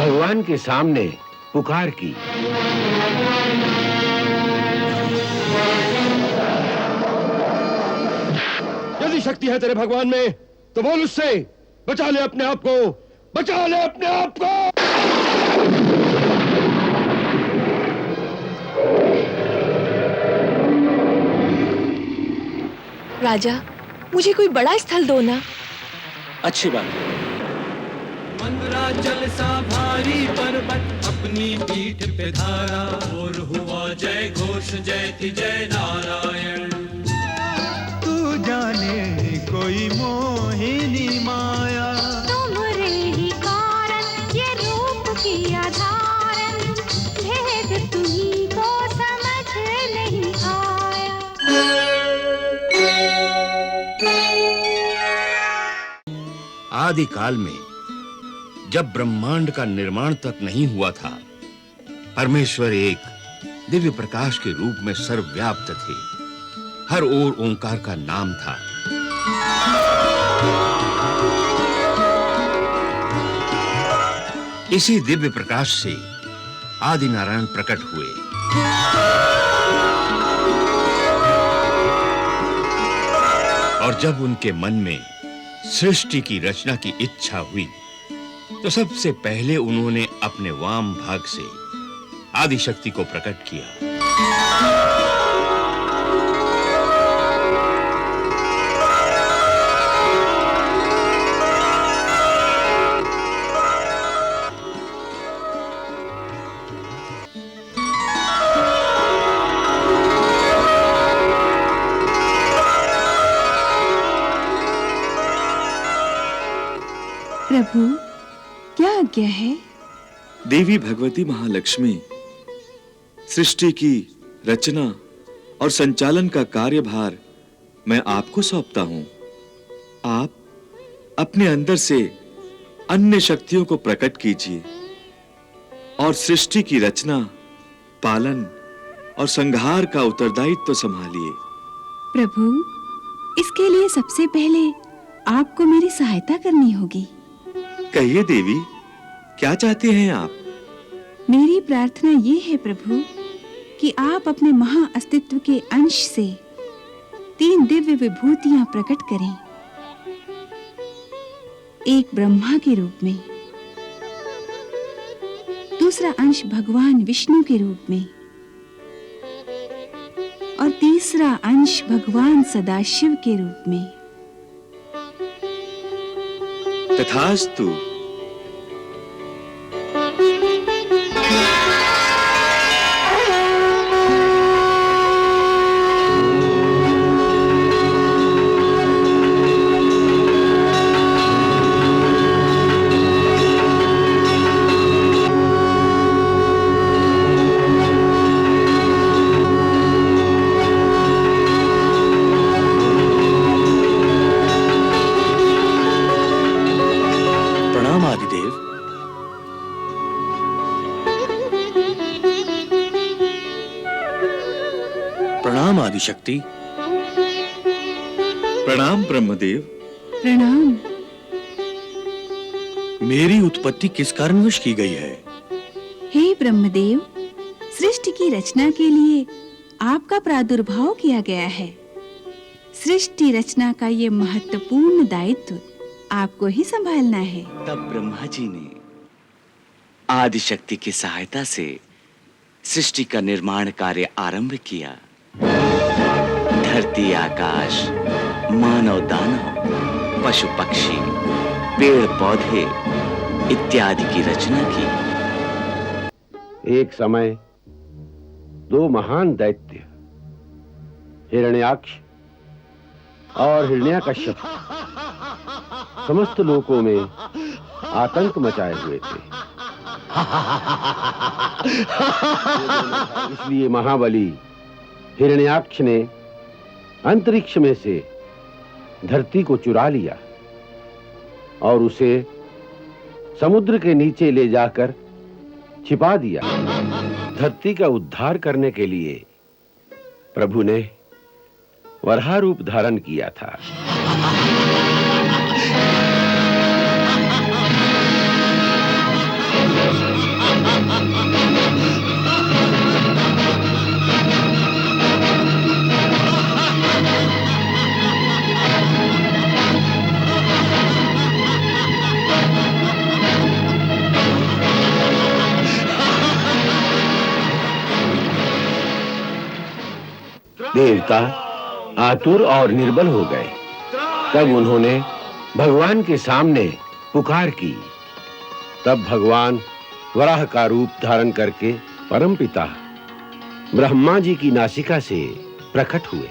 भगवान के सामने पुकार की। यदि शक्ति है तेरे भगवान में तो बोल उससे, बचा ले अपने आप को, बचा ले अपने आप को। राजा, मुझे कोई बड़ा स्थल दो ना। अच्छी बात। मंदराचल सा भारी पर्वत अपनी पीठ पे धारा, और हुआ जय घोष जयति जय नारायण। तू जाने कोई मोहिनी माया, तुमरे ही कारण ये रूप किया धारण, भेद तुम्हीं को समझ नहीं आया। आदि काल में जब ब्रह्मांड का निर्माण तक नहीं हुआ था, परमेश्वर एक दिव्य प्रकाश के रूप में सर्वव्याप्त थे। हर ओर ओंकार का नाम था। इसी दिव्य प्रकाश से आदि नारायण प्रकट हुए। और जब उनके मन में सृष्टि की रचना की इच्छा हुई तो सबसे पहले उन्होंने अपने वाम भाग से आदिशक्ति को प्रकट किया। प्रभु, क्या आज्ञा है? देवी भगवती महालक्ष्मी सृष्टि की रचना और संचालन का कार्यभार मैं आपको सौंपता हूं। आप अपने अंदर से अन्य शक्तियों को प्रकट कीजिए और सृष्टि की रचना, पालन और संहार का उत्तरदायित्व संभालिए। प्रभु, इसके लिए सबसे पहले आपको मेरी सहायता करनी होगी। कहिए देवी, क्या चाहते हैं आप? मेरी प्रार्थना ये है प्रभु कि आप अपने महा अस्तित्व के अंश से 3 दिव्य विभूतियां प्रकट करें। एक ब्रह्मा के रूप में, दूसरा अंश भगवान विष्णु के रूप में और तीसरा अंश भगवान सदाशिव के रूप में। तथास्तु। प्रणाम आदिशक्ति। प्रणाम ब्रह्मदेव। प्रणाम। मेरी उत्पत्ति किस कारणवश की गई है? हे ब्रह्मदेव, सृष्टि की रचना के लिए आपका प्रादुर्भाव किया गया है। सृष्टि रचना का ये महत्वपूर्ण दायित्व आपको ही संभालना है। तब ब्रह्मा जी ने आदिशक्ति की सहायता से सृष्टि का निर्माण कार्य आरंभ किया। धरती, आकाश, मानव दानव, पशु पक्षी, पेड़ पौधे इत्यादि की रचना की। एक समय 2 महान दैत्य हिरण्याक्ष और हिरण्याकश्यप समस्त लोकों में आतंक मचाए हुए थे। इसलिए महाबली हिरण्याक्ष ने अंतरिक्ष में से धरती को चुरा लिया और उसे समुद्र के नीचे ले जाकर छिपा दिया। धरती का उद्धार करने के लिए प्रभु ने वराह रूप धारण किया था। देवता आतुर और निर्बल हो गए। तब उन्होंने भगवान के सामने पुकार की। तब भगवान वराह का रूप धारण करके परमपिता ब्रह्मा जी की नासिका से प्रकट हुए।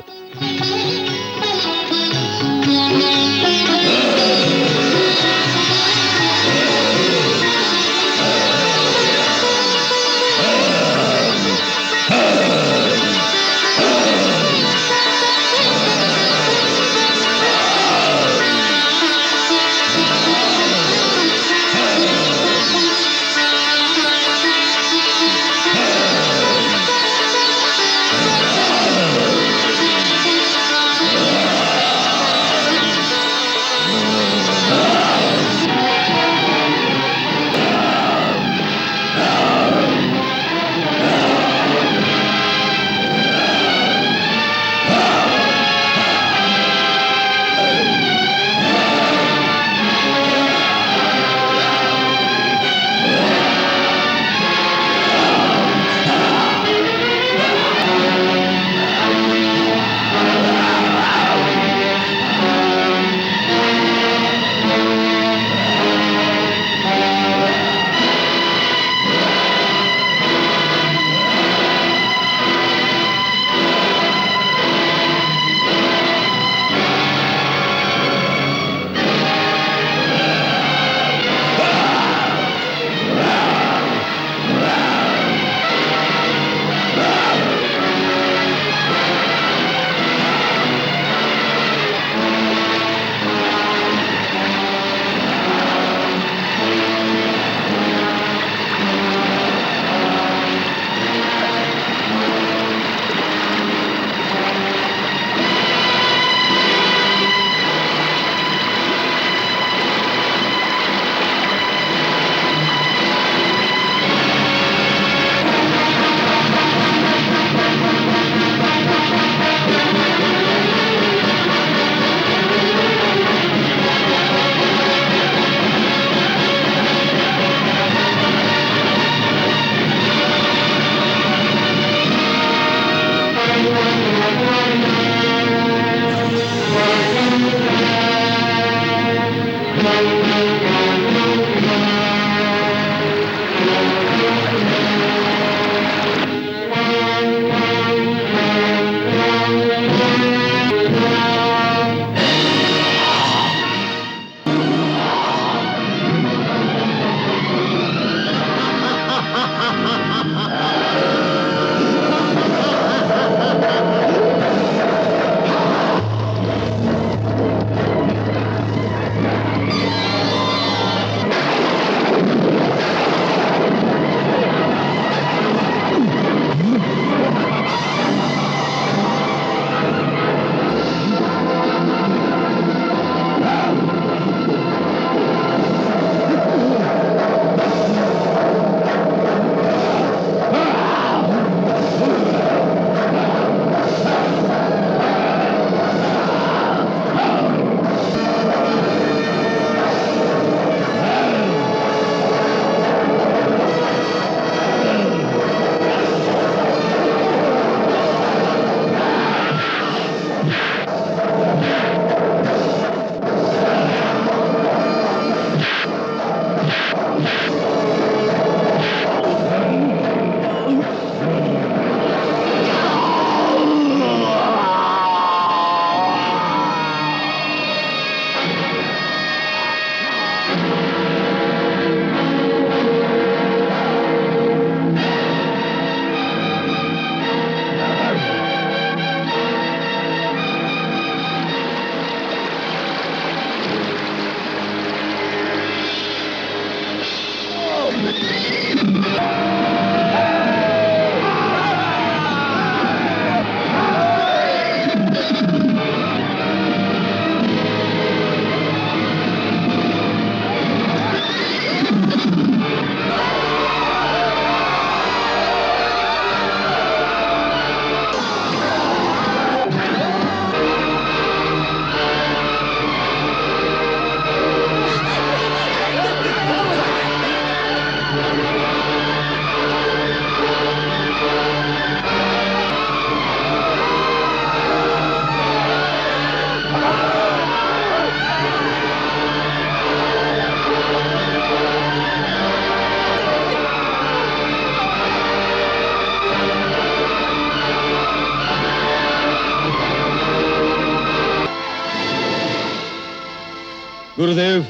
गुरुदेव,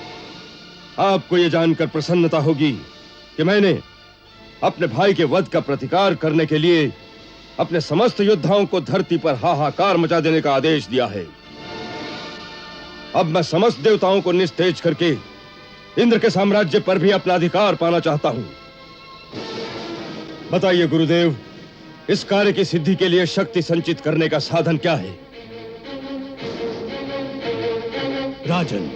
आपको यह जानकर प्रसन्नता होगी कि मैंने अपने भाई के वध का प्रतिकार करने के लिए अपने समस्त योद्धाओं को धरती पर हाहाकार मचा देने का आदेश दिया है। अब मैं समस्त देवताओं को निस्तेज करके इंद्र के साम्राज्य पर भी अपना अधिकार पाना चाहता हूं। बताइए गुरुदेव, इस कार्य की सिद्धि के लिए शक्ति संचित करने का साधन क्या है? राजन,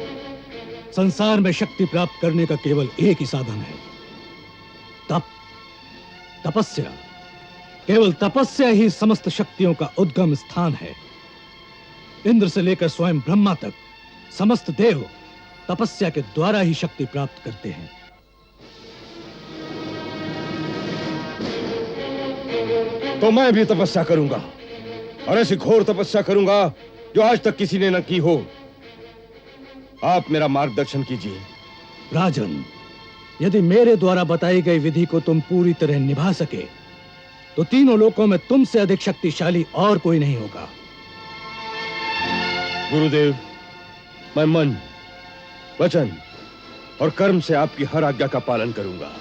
संसार में शक्ति प्राप्त करने का केवल एक ही साधन है, तपस्या। केवल तपस्या ही समस्त शक्तियों का उद्गम स्थान है। इंद्र से लेकर स्वयं ब्रह्मा तक समस्त देव तपस्या के द्वारा ही शक्ति प्राप्त करते हैं। तो मैं भी तपस्या करूंगा, और ऐसी घोर तपस्या करूंगा जो आज तक किसी ने न की हो। आप मेरा मार्गदर्शन कीजिए। राजन, यदि मेरे द्वारा बताई गई विधि को तुम पूरी तरह निभा सके तो तीनों लोकों में तुमसे अधिक शक्तिशाली और कोई नहीं होगा। गुरुदेव, मैं मन, वचन और कर्म से आपकी हर आज्ञा का पालन करूंगा।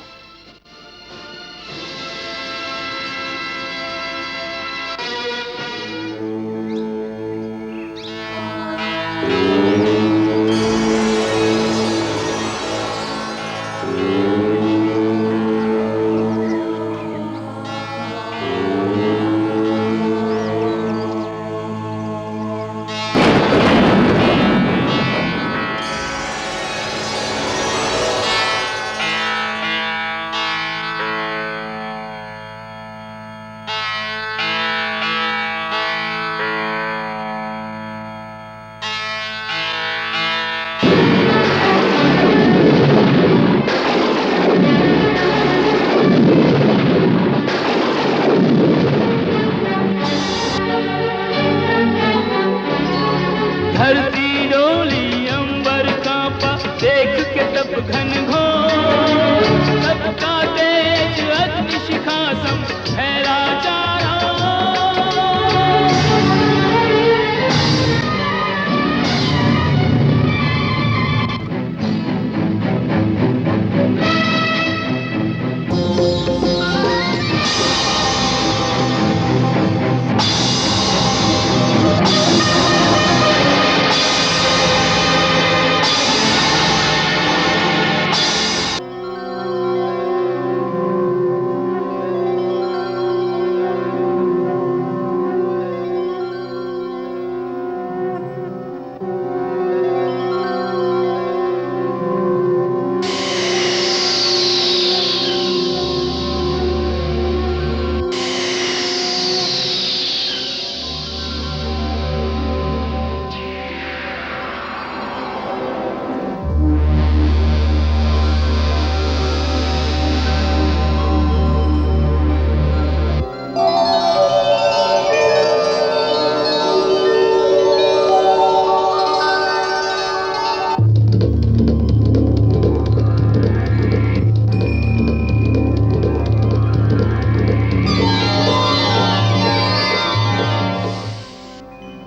धरती डोली अंबर कांपा, देख के तप घन घोर, सबका तेज अग्नि शिखा सम फैला चारों।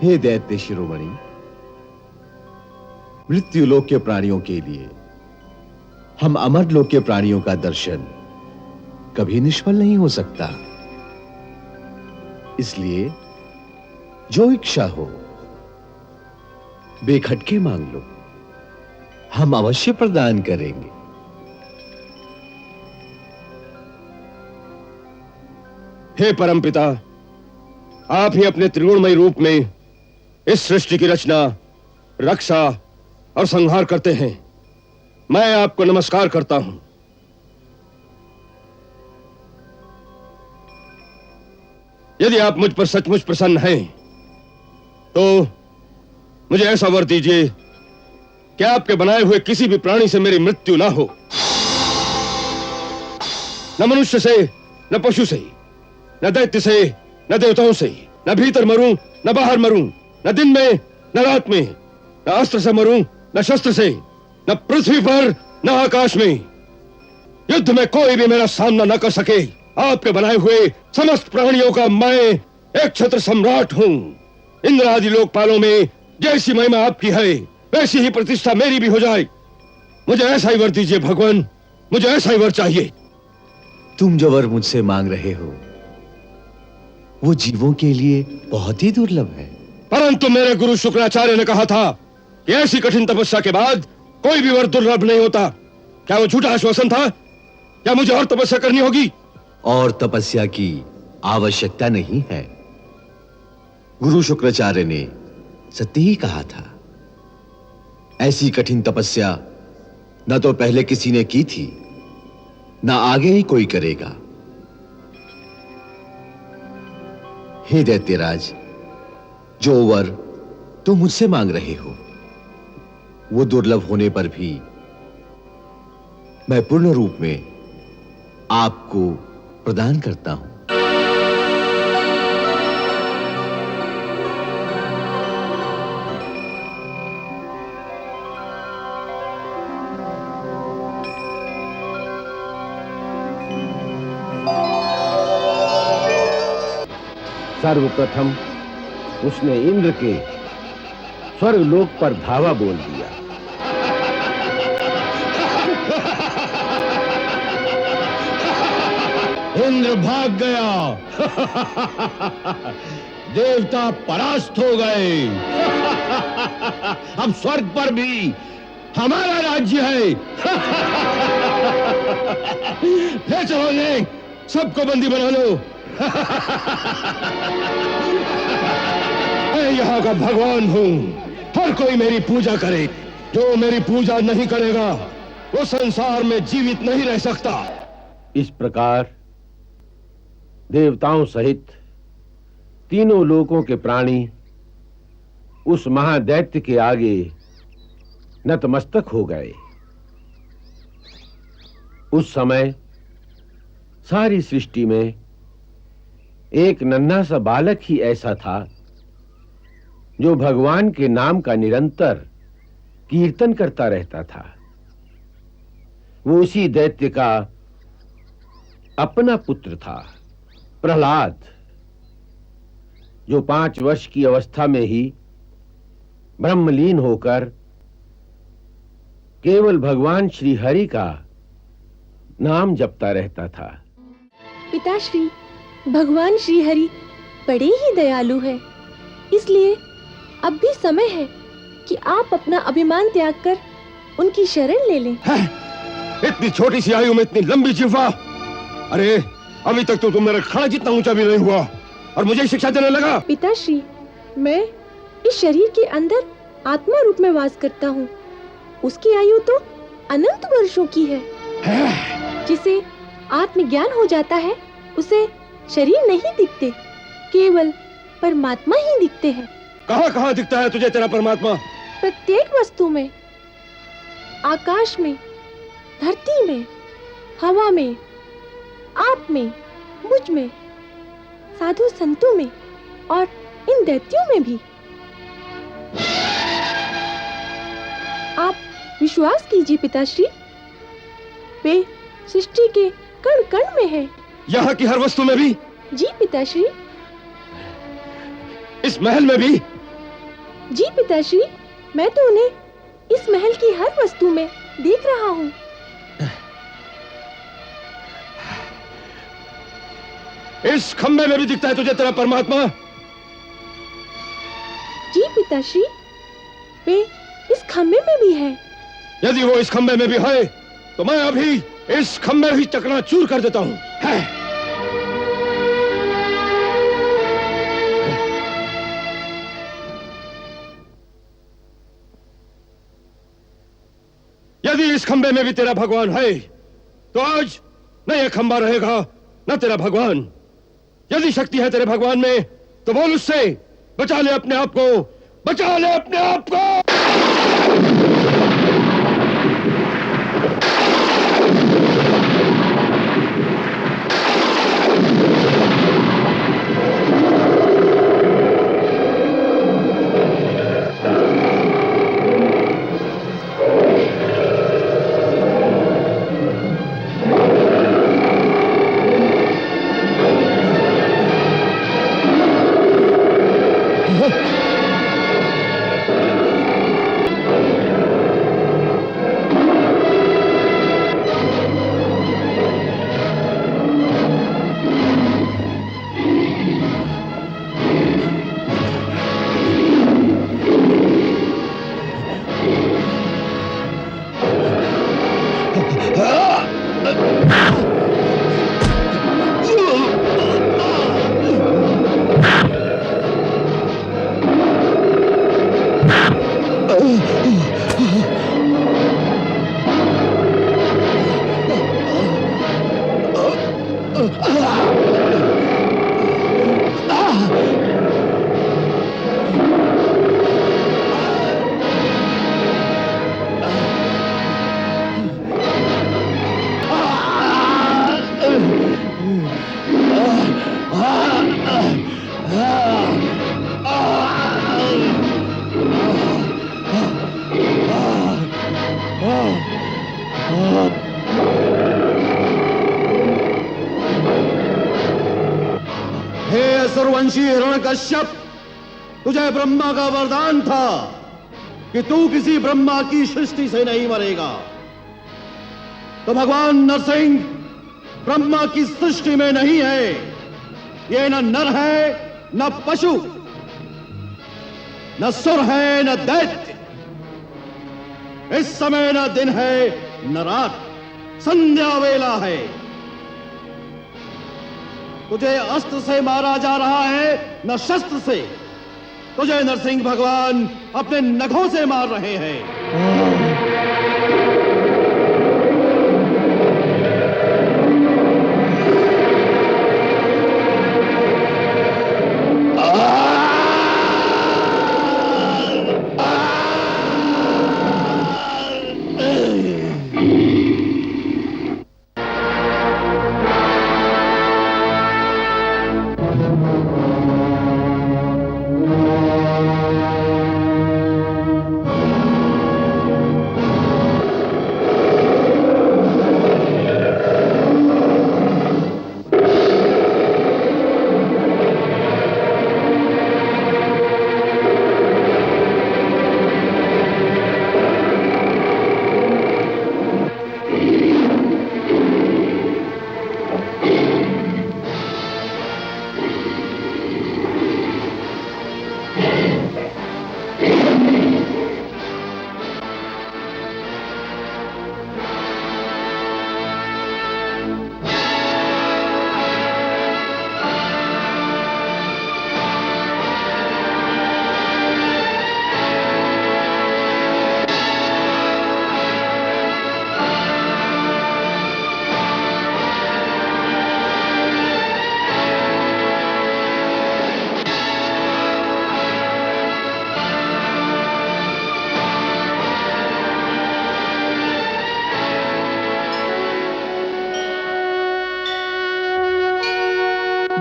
हे दैत्य शिरोमणि, मृत्यु लोक के प्राणियों के लिए हम अमर लोक के प्राणियों का दर्शन कभी निष्फल नहीं हो सकता। इसलिए जो इच्छा हो बेखटके मांग लो, हम अवश्य प्रदान करेंगे। हे परमपिता, आप ही अपने त्रिगुणमय रूप में इस सृष्टि की रचना, रक्षा और संहार करते हैं। मैं आपको नमस्कार करता हूं। यदि आप मुझ पर सचमुच प्रसन्न हैं, तो मुझे ऐसा वर दीजिए कि आपके बनाए हुए किसी भी प्राणी से मेरी मृत्यु ना हो, न मनुष्य से, न पशु से, न दैत्य से, न देवताओं से। न भीतर मरूं, न बाहर मरूं, न दिन में, न रात में, न अस्त्र से मरूं, न शस्त्र से, न पृथ्वी पर, न आकाश में। युद्ध में कोई भी मेरा सामना न कर सके। आपके बनाए हुए समस्त प्राणियों का मैं एक छत्र सम्राट हूं। इंद्र आदि लोकपालों में जैसी महिमा आपकी है, वैसी ही प्रतिष्ठा मेरी भी हो जाए। मुझे ऐसा ही वर दीजिए भगवान, मुझे ऐसा ही वर चाहिए। तुम जो वर मुझसे मांग रहे हो वो जीवों के लिए बहुत ही दुर्लभ है। परंतु मेरे गुरु शुक्राचार्य ने कहा था कि ऐसी कठिन तपस्या के बाद कोई भी वर दुर्लभ नहीं होता। क्या वो झूठा आश्वासन था? क्या मुझे और तपस्या करनी होगी? और तपस्या की आवश्यकता नहीं है। गुरु शुक्राचार्य ने सत्य ही कहा था। ऐसी कठिन तपस्या न तो पहले किसी ने की थी, न आगे ही कोई करेगा। हे दैत्यराज, जो वर तुम मुझसे मांग रहे हो वो दुर्लभ होने पर भी मैं पूर्ण रूप में आपको प्रदान करता हूं। सर्वप्रथम उसने इंद्र के स्वर्गलोक पर धावा बोल दिया। इंद्र भाग गया। देवता परास्त हो गए। अब स्वर्ग पर भी हमारा राज्य है। ले चलो इन्हें, सबको बंदी बना लो। मैं यहाँ का भगवान हूँ। हर कोई मेरी पूजा करे। जो मेरी पूजा नहीं करेगा वो संसार में जीवित नहीं रह सकता। इस प्रकार देवताओं सहित तीनों लोकों के प्राणी उस महादैत्य के आगे नतमस्तक हो गए। उस समय सारी सृष्टि में एक नन्हा सा बालक ही ऐसा था जो भगवान के नाम का निरंतर कीर्तन करता रहता था। वो उसी दैत्य का अपना पुत्र था, प्रहलाद, जो 5 वर्ष की अवस्था में ही ब्रह्मलीन होकर केवल भगवान श्री हरि का नाम जपता रहता था। पिताश्री, भगवान श्री हरि बड़े ही दयालु है, इसलिए अब भी समय है कि आप अपना अभिमान त्याग कर उनकी शरण ले लें। इतनी छोटी सी आयु में इतनी लंबी जिह्वा! अरे अभी तक तो तुम मेरा खड़ा जितना ऊंचा भी नहीं हुआ और मुझे शिक्षा देने लगा। पिताश्री, मैं इस शरीर के अंदर आत्मा रूप में वास करता हूँ। उसकी आयु तो अनंत वर्षों की है। जिसे आत्मज्ञान हो जाता है उसे शरीर नहीं दिखते, केवल परमात्मा ही दिखते हैं। कहाँ कहाँ दिखता है तुझे तेरा परमात्मा? प्रत्येक वस्तु में, आकाश में, धरती में, हवा में, आप में, मुझ में, साधु संतों में और इन दैत्यों में भी। आप विश्वास कीजिए पिताश्री, वे सृष्टि के कण कण में है। यहाँ की हर वस्तु में भी? जी पिताश्री। इस महल में भी? जी पिताश्री, मैं तो उन्हें इस महल की हर वस्तु में देख रहा हूँ। इस खंबे में भी दिखता है तुझे तेरा परमात्मा? जी पिताश्री, वे इस खंबे में भी है। यदि वो इस खंबे में भी है तो मैं अभी इस खंबे ही चकनाचूर कर देता हूँ। यदि इस खंबे में भी तेरा भगवान है तो आज न यह खंबा रहेगा न तेरा भगवान। यदि शक्ति है तेरे भगवान में तो बोल उससे, बचा ले अपने आप को, बचा ले अपने आप को। हे असुरवंशी हिरण्यकश्यप, तुझे ब्रह्मा का वरदान था कि तू किसी ब्रह्मा की सृष्टि से नहीं मरेगा। तो भगवान नरसिंह ब्रह्मा की सृष्टि में नहीं है। ये न नर है न पशु, न सुर है न दैत्य। इस समय न दिन है न रात, संध्या वेला है। तुझे अस्त्र से मारा जा रहा है न शस्त्र से। तुझे नरसिंह भगवान अपने नखों से मार रहे हैं।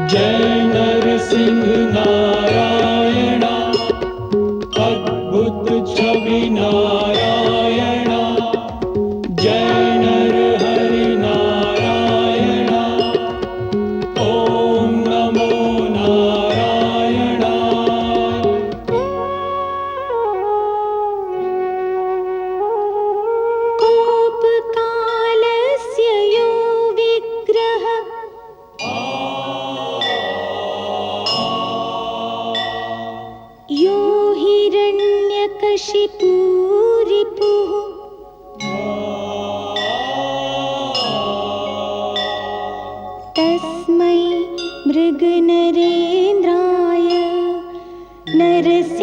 जय नरसिंह नारायणा, अद्भुत छवि नारायणा। जय नर हरि नारायणा, ओम नमो नारायणा। कोपकालस्य यो विग्रह यो हिरण्यकशिपु रिपुः तस्मै मृगनरेन्द्राय नरसिंहाय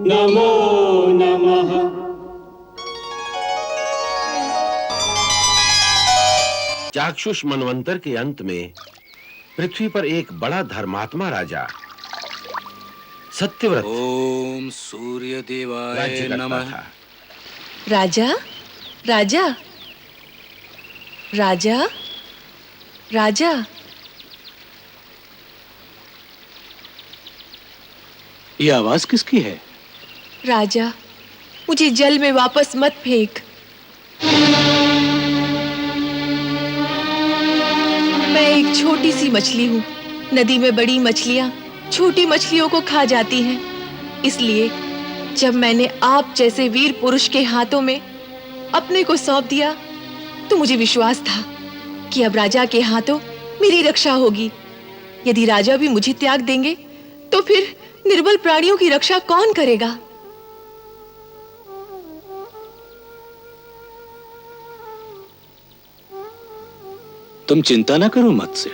नमो नमः। चाक्षुष मनवंतर के अंत में पृथ्वी पर एक बड़ा धर्मात्मा राजा सत्यव्रत ओम सूर्य देवाय राज्य करता नमः। था। राजा, राजा, राजा, राजा। ये आवाज किसकी है? राजा, मुझे जल में वापस मत फेंक। मैं एक छोटी सी मछली हूँ। नदी में बड़ी मछलियाँ छोटी मछलियों को खा जाती हैं। इसलिए जब मैंने आप जैसे वीर पुरुष के हाथों में अपने को सौंप दिया तो मुझे विश्वास था कि अब राजा के हाथों मेरी रक्षा होगी। यदि राजा भी मुझे त्याग देंगे तो फिर निर्बल प्राणियों की रक्षा कौन करेगा? तुम चिंता ना करो मत्स्य,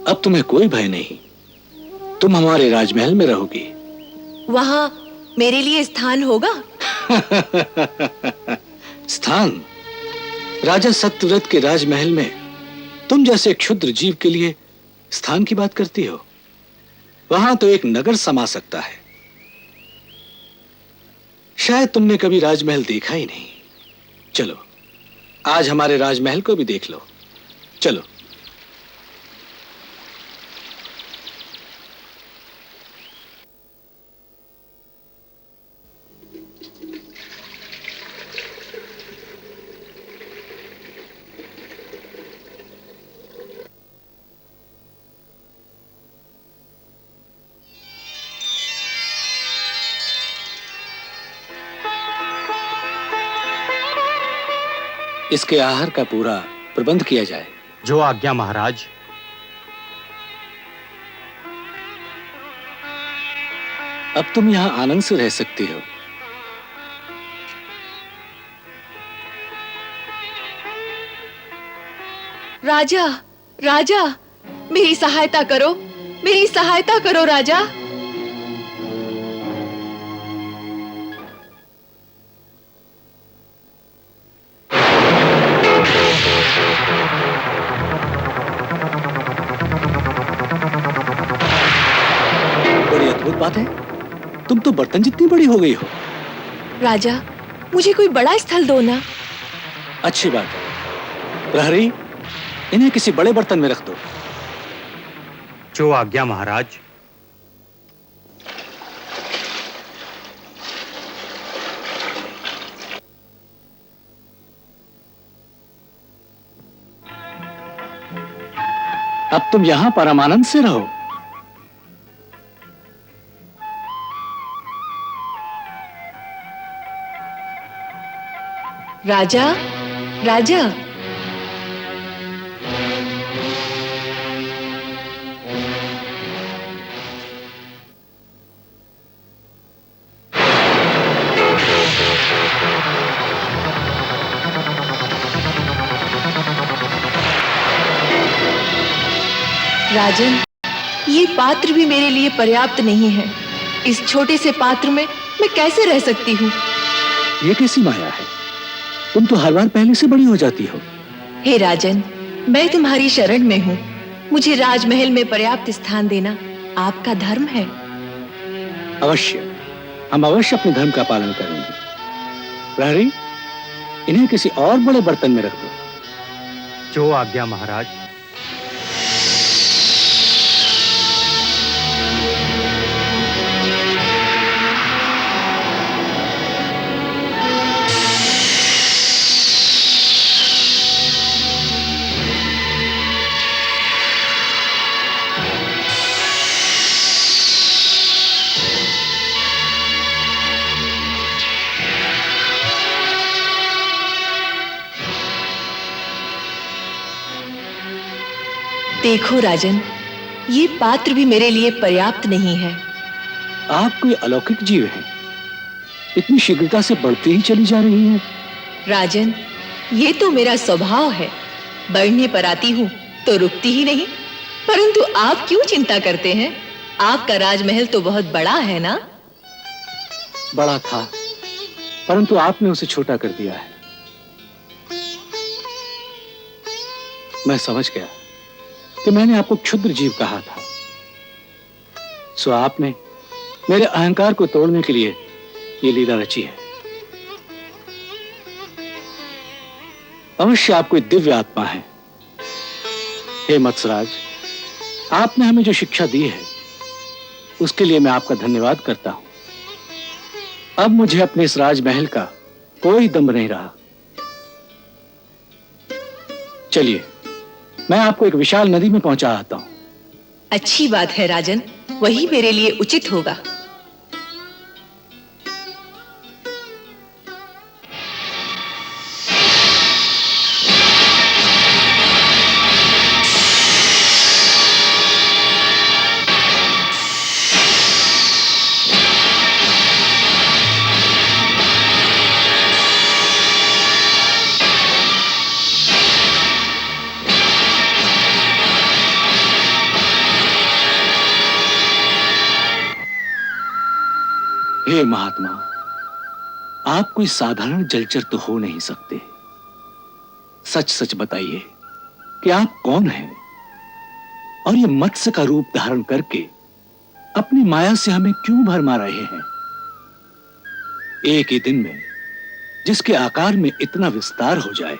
अब तुम्हें कोई भय नहीं। तुम हमारे राजमहल में रहोगी। वहाँ मेरे लिए स्थान होगा? स्थान? राजा सत्यव्रत के राजमहल में तुम जैसे क्षुद्र जीव के लिए स्थान की बात करती हो? वहां तो एक नगर समा सकता है। शायद तुमने कभी राजमहल देखा ही नहीं। चलो, आज हमारे राजमहल को भी देख लो। चलो। इसके आहार का पूरा प्रबंध किया जाए। जो आज्ञा महाराज। अब तुम यहां आनंद से रह सकती हो। राजा, राजा, मेरी सहायता करो, मेरी सहायता करो राजा। बात है, तुम तो बर्तन जितनी बड़ी हो गई हो। राजा, मुझे कोई बड़ा स्थल दो ना। अच्छी बात है। प्रहरी, इन्हें किसी बड़े बर्तन में रख दो। जो आज्ञा महाराज। अब तुम यहां परमानंद से रहो। राजा, राजा, राजन, ये पात्र भी मेरे लिए पर्याप्त नहीं है। इस छोटे से पात्र में मैं कैसे रह सकती हूँ? ये कैसी माया है? तुम तो हर बार पहले से बड़ी हो जाती हो। हे राजन, मैं तुम्हारी शरण में हूँ। मुझे राजमहल में पर्याप्त स्थान देना आपका धर्म है। अवश्य, हम अवश्य अपने धर्म का पालन करेंगे। प्रहरी, इन्हें किसी और बड़े बर्तन में रख दो। जो आज्ञा महाराज। देखो राजन, ये पात्र भी मेरे लिए पर्याप्त नहीं है। आप कोई अलौकिक जीव हैं। इतनी शीघ्रता से बढ़ती ही चली जा रही हैं। राजन, ये तो मेरा स्वभाव है। बढ़ने पर आती हूँ तो रुकती ही नहीं। परंतु आप क्यों चिंता करते हैं? आपका राजमहल तो बहुत बड़ा है ना? बड़ा था, परंतु आपने उसे छोटा कर दिया है। मैं समझ गया कि मैंने आपको क्षुद्र जीव कहा था। सो आपने मेरे अहंकार को तोड़ने के लिए ये लीला रची है। अवश्य आप कोई दिव्य आत्मा है। हे मत्सराज, आपने हमें जो शिक्षा दी है उसके लिए मैं आपका धन्यवाद करता हूं। अब मुझे अपने इस राजमहल का कोई दम नहीं रहा। चलिए, मैं आपको एक विशाल नदी में पहुंचा आता हूं। अच्छी बात है राजन, वही मेरे लिए उचित होगा। हे महात्मा, आप कोई साधारण जलचर तो हो नहीं सकते। सच सच बताइए कि आप कौन हैं और ये मत्स्य का रूप धारण करके अपनी माया से हमें क्यों भरमा रहे हैं? एक ही दिन में जिसके आकार में इतना विस्तार हो जाए,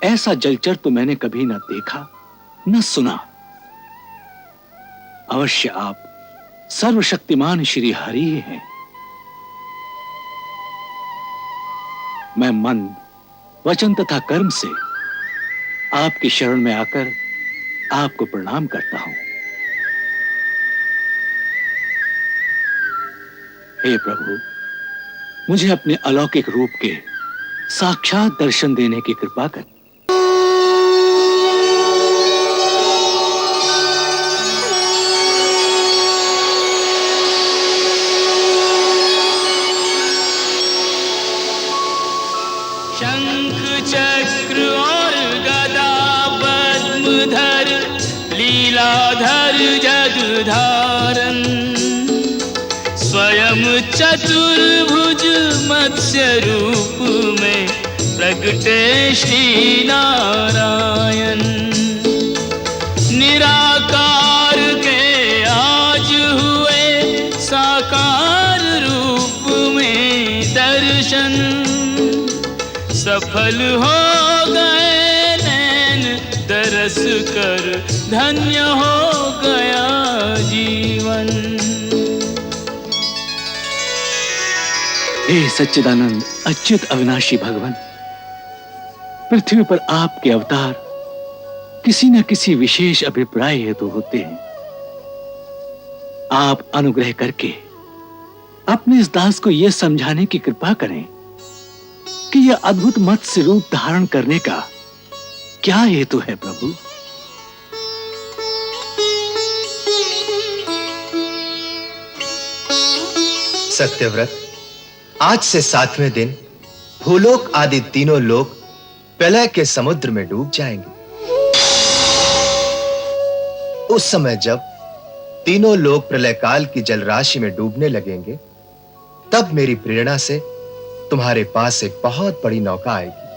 ऐसा जलचर तो मैंने कभी न देखा न सुना। अवश्य आप सर्वशक्तिमान श्री हरि ही हैं। मैं मन, वचन तथा कर्म से आपकी शरण में आकर आपको प्रणाम करता हूं। हे प्रभु, मुझे अपने अलौकिक रूप के साक्षात दर्शन देने की कृपा कर। शंख चक्र और गदा पद्मधर, लीलाधर जगधारन, स्वयं चतुर्भुज मत्स्य रूप में प्रगटे श्री नारायण। निराकार के आज हुए साकार रूप में दर्शन, सफल हो गए नैन दरस कर, धन्य हो गया जीवन। हे सच्चिदानंद अच्युत अविनाशी भगवान, पृथ्वी पर आपके अवतार किसी न किसी विशेष अभिप्राय हेतु होते हैं। आप अनुग्रह करके अपने इस दास को यह समझाने की कृपा करें कि यह अद्भुत मत्स्य रूप धारण करने का क्या हेतु है प्रभु। सत्यव्रत, आज से 7वें दिन भूलोक आदि तीनों लोक प्रलय के समुद्र में डूब जाएंगे। उस समय जब तीनों लोक प्रलय काल की जलराशि में डूबने लगेंगे, तब मेरी प्रेरणा से तुम्हारे पास एक बहुत बड़ी नौका आएगी।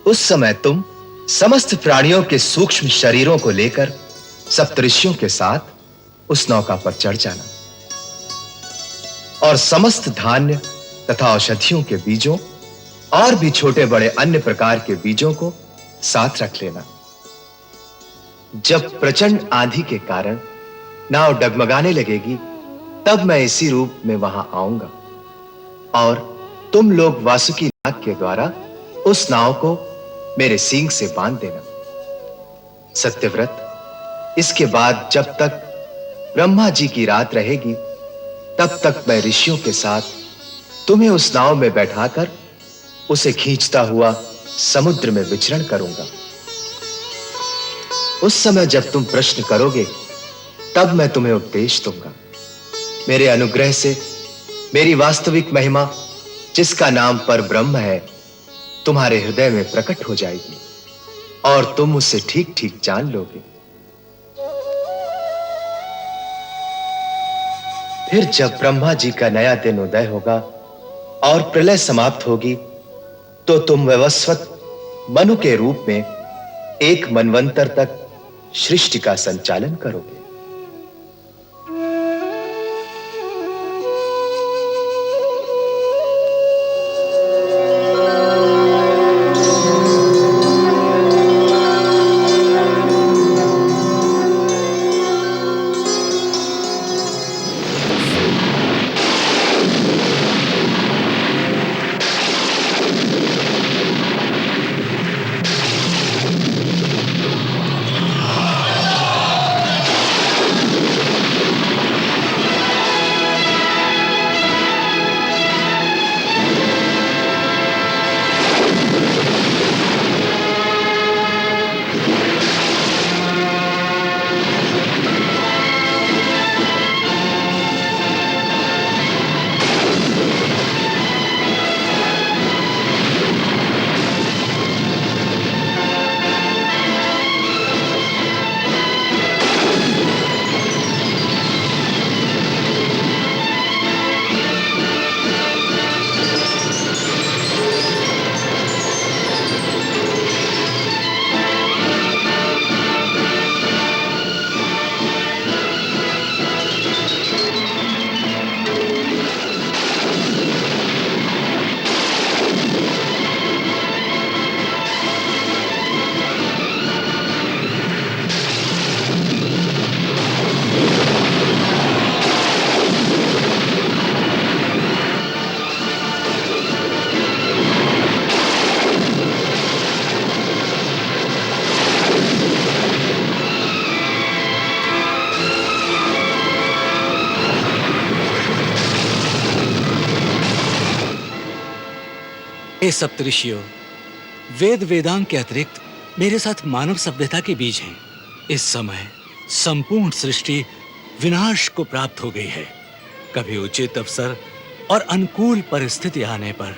उस समय तुम समस्त प्राणियों के सूक्ष्म शरीरों को लेकर सप्तऋषियों के साथ उस नौका पर चढ़ जाना और समस्त धान्य तथा औषधियों के बीजों और भी छोटे बड़े अन्य प्रकार के बीजों को साथ रख लेना। जब प्रचंड आंधी के कारण नाव डगमगाने लगेगी, तब मैं इसी रूप में वहां आऊंगा और तुम लोग वासुकी नाग के द्वारा उस नाव को मेरे सींग से बांध देना। सत्यव्रत, इसके बाद जब तक ब्रह्मा जी की रात रहेगी, तब तक मैं ऋषियों के साथ तुम्हें उस नाव में बैठाकर उसे खींचता हुआ समुद्र में विचरण करूंगा। उस समय जब तुम प्रश्न करोगे, तब मैं तुम्हें उपदेश दूंगा। मेरे अनुग्रह से मेरी वास्तविक महिमा, जिसका नाम पर ब्रह्म है, तुम्हारे हृदय में प्रकट हो जाएगी और तुम उसे ठीक ठीक जान लोगे। फिर जब ब्रह्मा जी का नया दिन उदय होगा और प्रलय समाप्त होगी, तो तुम वैवस्वत मनु के रूप में एक मनवंतर तक सृष्टि का संचालन करोगे। हे सप्तऋषियों, वेद वेदांग के अतिरिक्त मेरे साथ मानव सभ्यता के बीज हैं। इस समय संपूर्ण सृष्टि विनाश को प्राप्त हो गई है। कभी उचित अवसर और अनुकूल परिस्थिति आने पर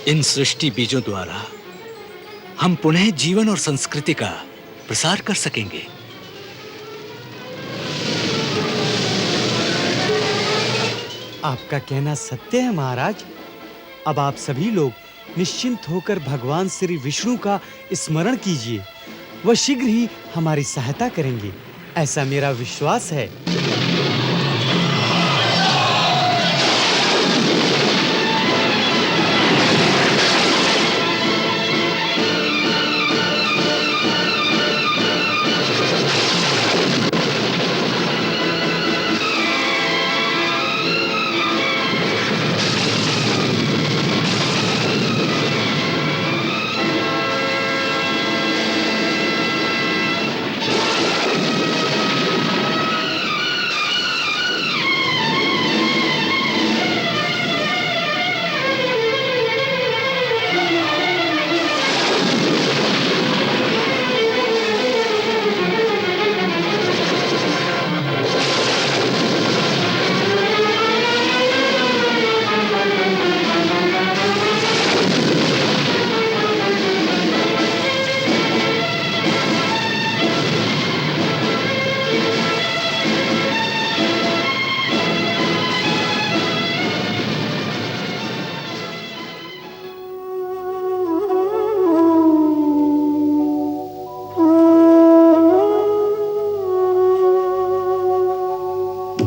इन सृष्टि बीजों द्वारा हम पुनः जीवन और संस्कृति का प्रसार कर सकेंगे। आपका कहना सत्य है महाराज। अब आप सभी लोग निश्चिंत होकर भगवान श्री विष्णु का स्मरण कीजिए। वह शीघ्र ही हमारी सहायता करेंगे, ऐसा मेरा विश्वास है।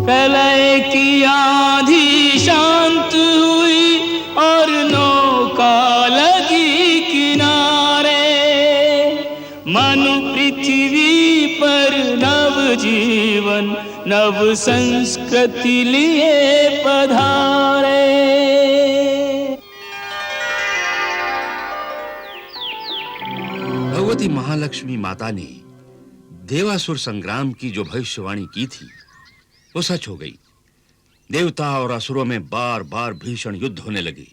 प्रलय की आंधी शांत हुई और नौका लगी किनारे। मनु पृथ्वी पर नव जीवन नव संस्कृति लिए पधारे। भगवती महालक्ष्मी माता ने देवासुर संग्राम की जो भविष्यवाणी की थी वो सच हो गई। देवता और असुरों में बार बार भीषण युद्ध होने लगे।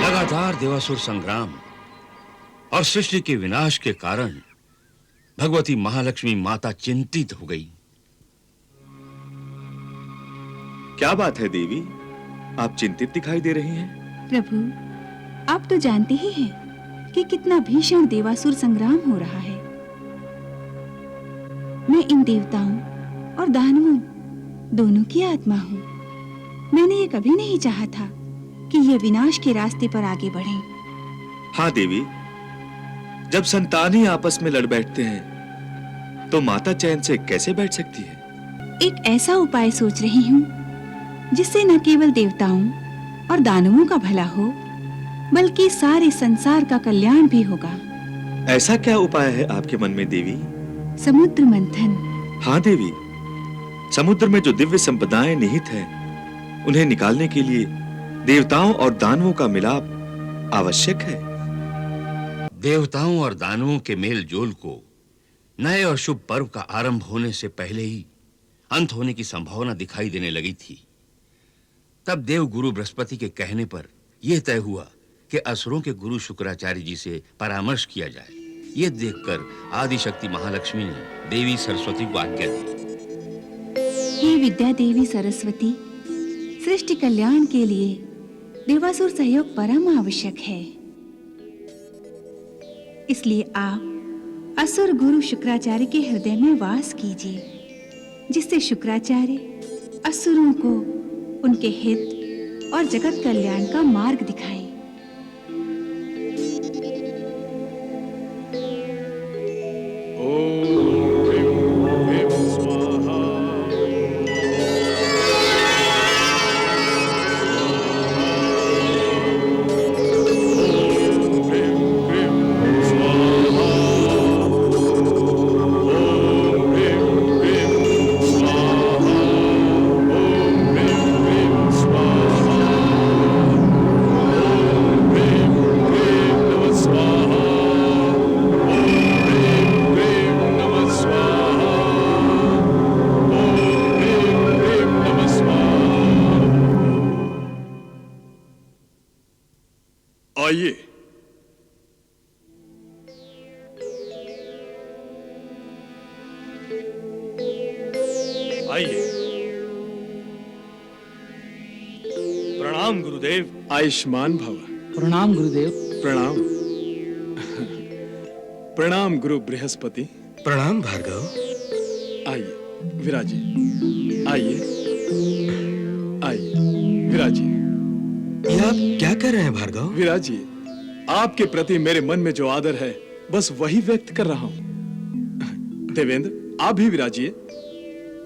लगातार देवासुर संग्राम और सृष्टि के विनाश के कारण भगवती महालक्ष्मी माता चिंतित हो गई। क्या बात है देवी, आप चिंतित दिखाई दे रही हैं? प्रभु, आप तो जानते ही हैं कि कितना भीषण देवासुर संग्राम हो रहा है। मैं इन देवताओं और दानवों दोनों की आत्मा हूँ। मैंने ये कभी नहीं चाहा था कि ये विनाश के रास्ते पर आगे बढ़ें। हाँ देवी, जब संतान ही आपस में लड़ बैठते हैं तो माता चैन से कैसे बैठ सकती है? एक ऐसा उपाय सोच रही हूँ जिससे न केवल देवताओं और दानवों का भला हो बल्कि सारे संसार का कल्याण भी होगा। ऐसा क्या उपाय है आपके मन में देवी? समुद्र मंथन। हाँ देवी, समुद्र में जो दिव्य संपदाएं निहित हैं उन्हें निकालने के लिए देवताओं और दानवों का मिलाप आवश्यक है। देवताओं और दानवों के मेल जोल को नए और शुभ पर्व का आरंभ होने से पहले ही अंत होने की संभावना दिखाई देने लगी थी। तब देव गुरु बृहस्पति के कहने पर यह तय हुआ कि असुरों के गुरु शुक्राचार्य जी से परामर्श किया जाए। यह देखकर आदिशक्ति महालक्ष्मी ने देवी सरस्वती को आज्ञा दी। हे विद्या देवी सरस्वती, सृष्टि कल्याण के लिए देवासुर सहयोग परम आवश्यक है। इसलिए आप असुर गुरु शुक्राचार्य के हृदय में वास कीजिए, जिससे शुक्राचार्य असुरों को उनके हित और जगत कल्याण का मार्ग दिखाएं। आइए। प्रणाम गुरुदेव। आयुष्मान भव। प्रणाम गुरुदेव। प्रणाम। प्रणाम गुरु बृहस्पति। प्रणाम भार्गव। आइए विराजिए। आइए आइए विराजिए। ये आप क्या कर रहे हैं भार्गव? विराजिए। आपके प्रति मेरे मन में जो आदर है बस वही व्यक्त कर रहा हूं। देवेंद्र आप भी विराजिए।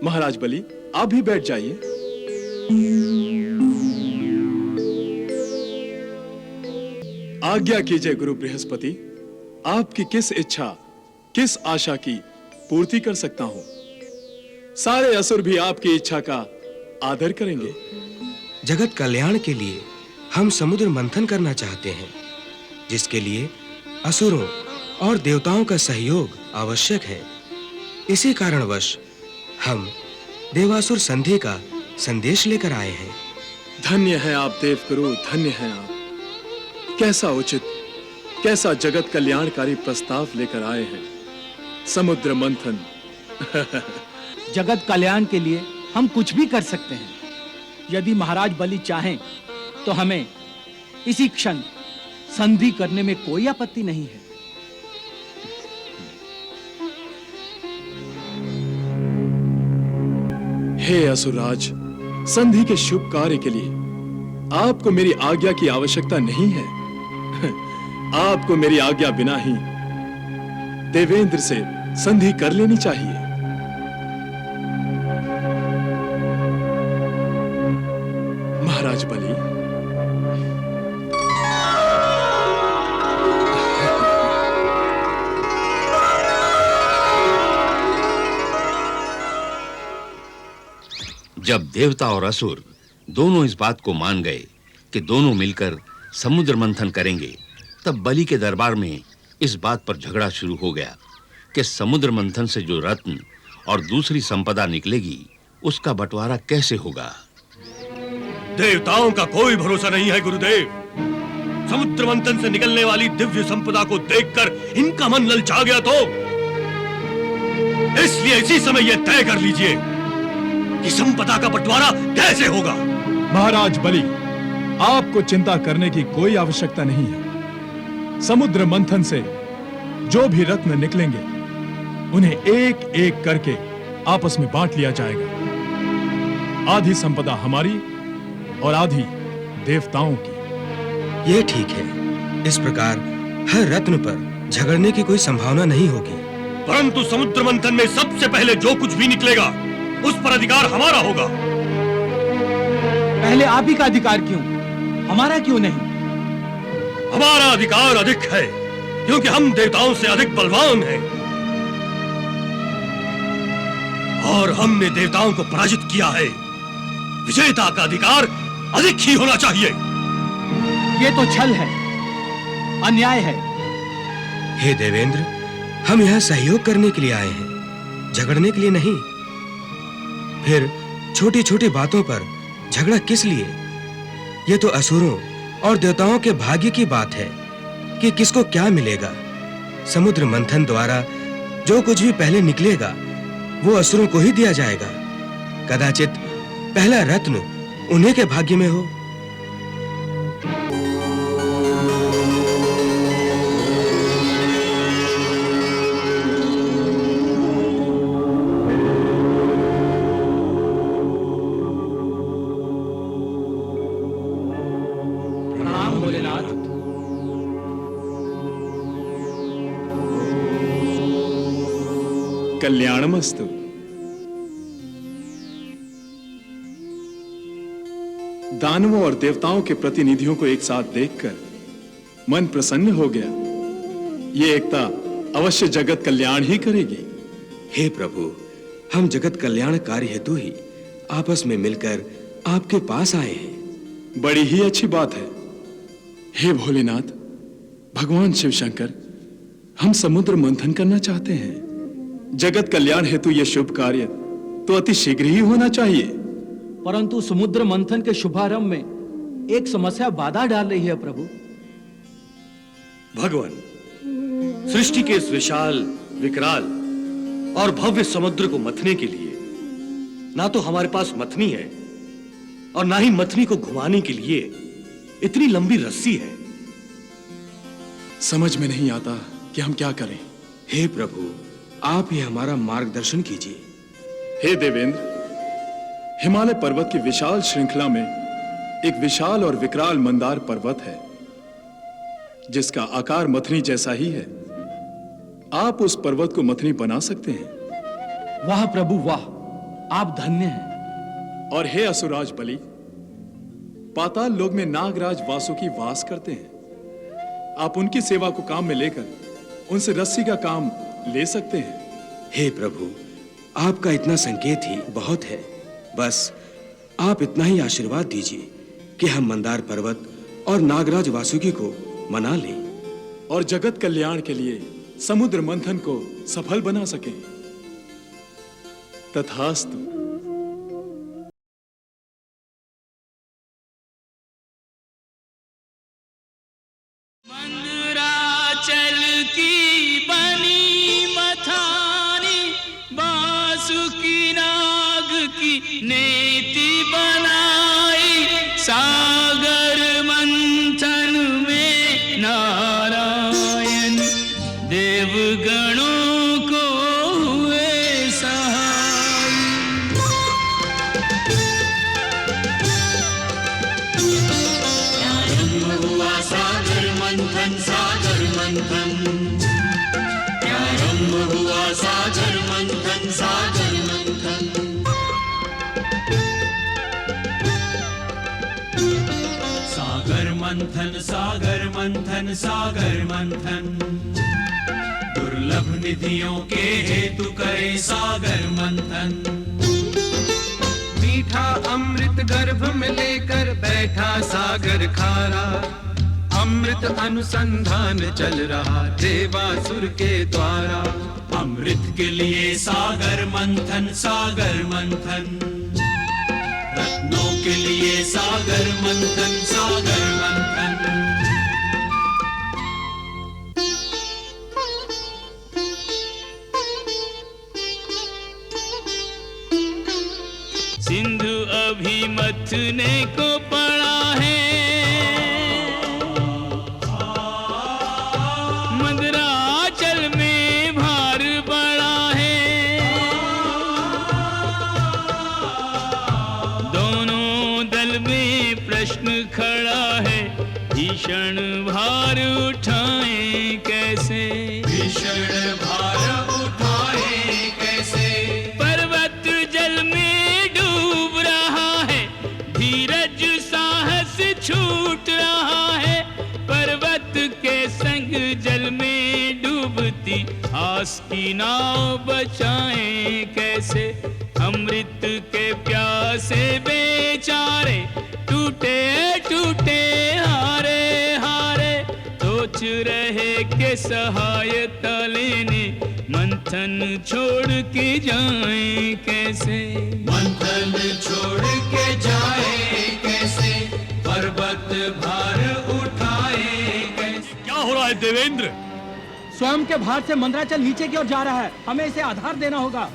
महाराज बलि आप भी बैठ जाइए। आज्ञा कीजिए गुरु बृहस्पति, आपकी किस इच्छा किस आशा की पूर्ति कर सकता हूं। सारे असुर भी आपकी इच्छा का आदर करेंगे। जगत कल्याण के लिए हम समुद्र मंथन करना चाहते हैं, जिसके लिए असुरों और देवताओं का सहयोग आवश्यक है। इसी कारणवश हम देवासुर संधि का संदेश लेकर आए हैं। धन्य है आप देवगुरु, धन्य है आप। कैसा उचित, कैसा जगत कल्याणकारी प्रस्ताव लेकर आए हैं। समुद्र मंथन। जगत कल्याण के लिए हम कुछ भी कर सकते हैं। यदि महाराज बलि चाहें तो हमें इसी क्षण संधि करने में कोई आपत्ति नहीं है। हे असुरराज, संधि के शुभ कार्य के लिए आपको मेरी आज्ञा की आवश्यकता नहीं है। आपको मेरी आज्ञा बिना ही देवेंद्र से संधि कर लेनी चाहिए। महाराज बलि, जब देवता और असुर दोनों इस बात को मान गए कि दोनों मिलकर समुद्र मंथन करेंगे, तब बलि के दरबार में इस बात पर झगड़ा शुरू हो गया कि समुद्र मंथन से जो रत्न और दूसरी संपदा निकलेगी उसका बंटवारा कैसे होगा। देवताओं का कोई भरोसा नहीं है गुरुदेव। समुद्र मंथन से निकलने वाली दिव्य संपदा को देखकर इनका मन ललचा गया, तो इसलिए इसी समय यह तय कर लीजिए कि संपदा का बंटवारा कैसे होगा। महाराज बलि, आपको चिंता करने की कोई आवश्यकता नहीं है। समुद्र मंथन से जो भी रत्न निकलेंगे उन्हें एक एक करके आपस में बांट लिया जाएगा। आधी संपदा हमारी और आधी देवताओं की। यह ठीक है। इस प्रकार हर रत्न पर झगड़ने की कोई संभावना नहीं होगी। परंतु समुद्र मंथन में सबसे पहले जो कुछ भी निकलेगा उस पर अधिकार हमारा होगा। पहले आप ही का अधिकार क्यों, हमारा क्यों नहीं? हमारा अधिकार अधिक है क्योंकि हम देवताओं से अधिक बलवान हैं और हमने देवताओं को पराजित किया है। विजेता का अधिकार अधिक ही होना चाहिए। ये तो छल है, अन्याय है। हे देवेंद्र, हम यहाँ सहयोग करने के लिए आए हैं, झगड़ने के लिए नहीं। फिर छोटी-छोटी बातों पर झगड़ा किस लिए? ये तो असुरों और देवताओं के भाग्य की बात है कि किसको क्या मिलेगा। समुद्र मंथन द्वारा जो कुछ भी पहले निकलेगा वो असुरों को ही दिया जाएगा। कदाचित पहला रत्न उन्हीं के भाग्य में हो। प्रणाम भोलेनाथ। कल्याणमस्तु। दानवों और देवताओं के प्रतिनिधियों को एक साथ देखकर मन प्रसन्न हो गया। ये एकता अवश्य जगत कल्याण ही करेगी। हे प्रभु, हम जगत कल्याण कार्य हेतु ही आपस में मिलकर आपके पास आए हैं। बड़ी ही अच्छी बात है। हे भोलेनाथ, भगवान शिव शंकर, हम समुद्र मंथन करना चाहते हैं। जगत कल्याण हेतु यह शुभ कार्य तो अति शीघ्र ही होना चाहिए। परंतु समुद्र मंथन के शुभारंभ में एक समस्या बाधा डाल रही है प्रभु। भगवान, सृष्टि के इस विशाल, विकराल और भव्य समुद्र को मथने के लिए ना तो हमारे पास मथनी है और ना ही मथनी को घुमाने के लिए इतनी लंबी रस्सी है। समझ में नहीं आता कि हम क्या करें। हे प्रभु, आप ही हमारा मार्गदर्शन कीजिए। हे देवेंद्र, हिमालय पर्वत की विशाल श्रृंखला में एक विशाल और विकराल मंदार पर्वत है जिसका आकार मथनी जैसा ही है। आप उस पर्वत को मथनी बना सकते हैं। वाह प्रभु वाह, आप धन्य हैं। और हे असुराज बलि, पाताल लोक में नागराज वासुकी वास करते हैं। आप उनकी सेवा को काम में लेकर उनसे रस्सी का काम ले सकते हैं। हे प्रभु, आपका इतना संकेत ही बहुत है। बस आप इतना ही आशीर्वाद दीजिए कि हम मंदार पर्वत और नागराज वासुकी को मना लें और जगत कल्याण के लिए समुद्र मंथन को सफल बना सकें। तथास्तु। मंदराचल की बनी मथानी, बासुकी नाग की नेति बनाई, सागर मंथन में नारायण देवगणों को हुए सहाय। प्रारंभ हुआ सागर मंथन, सागर मंथन। प्रारंभ हुआ सागर मंथन, सागर मंथन। सागर मंथन, सागर मंथन, सागर मंथन। दुर्लभ निधियों के हेतु करे सागर मंथन। मीठा अमृत गर्भ में लेकर बैठा सागर खारा, अमृत अनुसंधान चल रहा देवासुर के द्वारा। अमृत के लिए सागर मंथन, सागर मंथन। रत्नों के लिए सागर मंथन, सागर मंथन। सिंधु अभी मथने को पड़ा है, मंदराचल में भार बड़ा है। दोनों दल में प्रश्न खड़ा है, भीषण भार उठाएं कैसे, भीषण भार उठाएं कैसे। पर्वत जल में डूब रहा है, धीरज साहस छूट रहा है। पर्वत के संग जल में डूबती आस की नाव बचाएं कैसे। अमृत के प्यासे बेचारे टूटे टूटे हारे हारे, सोच रहे के सहायता लेने मंथन छोड़ के जाएं कैसे। मंथन छोड़ के जाएं कैसे, पर्वत भार उठाए कैसे। क्या हो रहा है देवेंद्र? स्वयं के भार से मंदराचल नीचे की ओर जा रहा है, हमें इसे आधार देना होगा।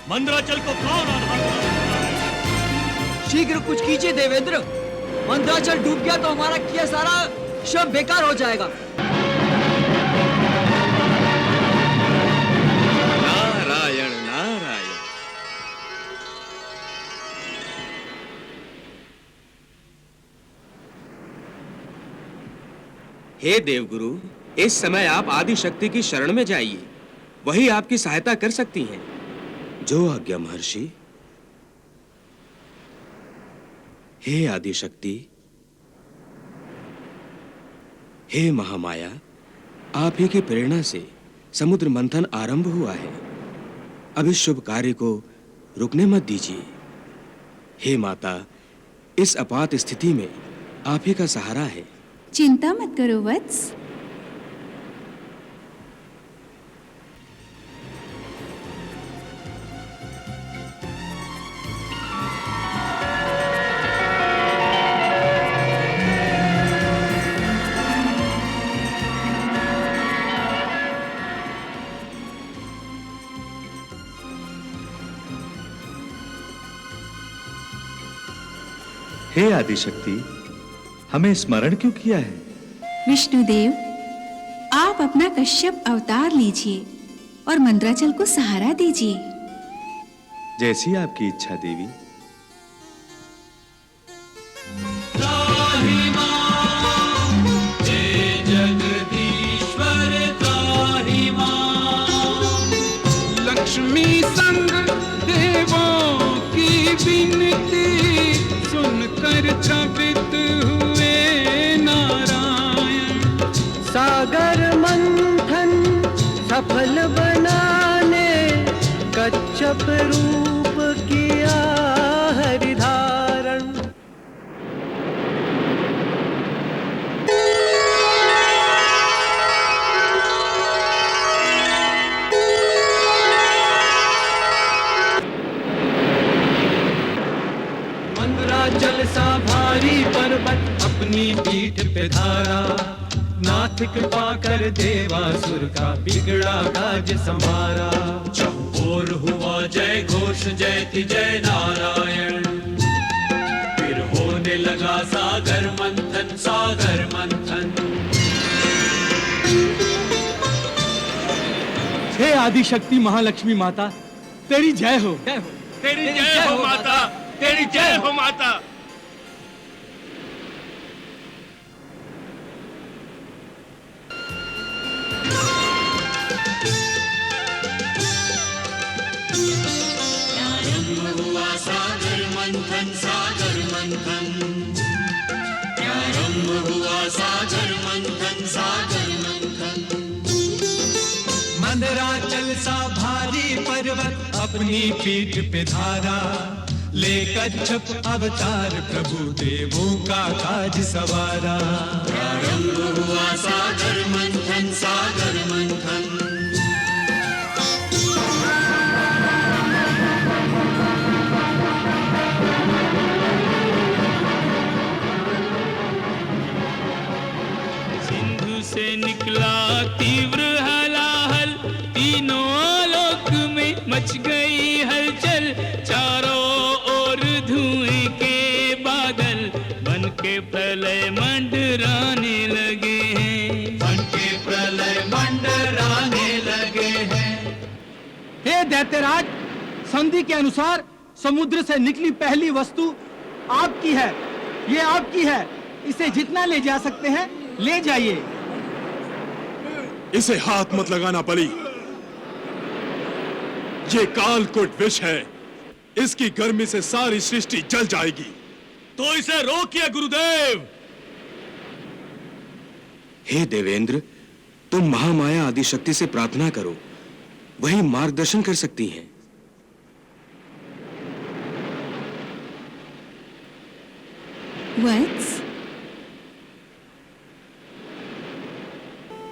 मंदराचल को कौन आधार? शीघ्र कुछ कीजिए देवेंद्र, मंदराचल डूब गया तो हमारा किया सारा श्रम बेकार हो जाएगा। नारायण नारायण। हे देवगुरु, इस समय आप आदि शक्ति की शरण में जाइए, वही आपकी सहायता कर सकती हैं। जो आज्ञा महर्षि। हे आदि शक्ति, हे महामाया, आप ही की प्रेरणा से समुद्र मंथन आरंभ हुआ है। अब इस शुभ कार्य को रुकने मत दीजिए। हे माता, इस आपात स्थिति में आप ही का सहारा है। चिंता मत करो वत्स। हे आदिशक्ति, हमें स्मरण क्यों किया है? विष्णुदेव, आप अपना कश्यप अवतार लीजिए और मंद्राचल को सहारा दीजिए। जैसी आपकी इच्छा देवी। लक्ष्मी संग देवों की विनती सुनकर चकित हुए नारायण। सागर मंथन सफल बनाने कच्छप रूप किया हरिधारण। मंदराचल सा भारी पर्वत अपनी पीठ पे धारा, नाथ कृपा कर देवासुर का बिगड़ा काज संवारा। चहुओर हुआ जय घोष जयति जय नारायण, फिर होने लगा सागर मंथन सागर मंथन। हे आदिशक्ति महालक्ष्मी माता, तेरी जय हो। तेरी जय हो माता, तेरी जय हो माता। हुआ सागर मंथन सागर मंथन। प्रारंभ हुआ सागर मंथन सागर मंथन। मंदराचल सा भारी पर्वत अपनी पीठ पे धारा, ले कच्छप अवतार प्रभु देवों का काज सवारा। प्रारंभ हुआ सागर मंथन सागर मंथन। से निकला तीव्र हलाहल, तीनों आलोक में मच गई हलचल। चारों ओर धुएं के बादल बन के प्रलय मंडराने लगे हैं, बन के प्रलय मंडराने लगे हैं। हे दैत्यराज, संधि के अनुसार समुद्र से निकली पहली वस्तु आपकी है। ये आपकी है, इसे जितना ले जा सकते हैं ले जाइए। इसे हाथ मत लगाना बलि, ये कालकूट विष है, इसकी गर्मी से सारी सृष्टि जल जाएगी। तो इसे रोकिए गुरुदेव। हे देवेंद्र, तुम महामाया आदिशक्ति से प्रार्थना करो, वही मार्गदर्शन कर सकती हैं। वत्स,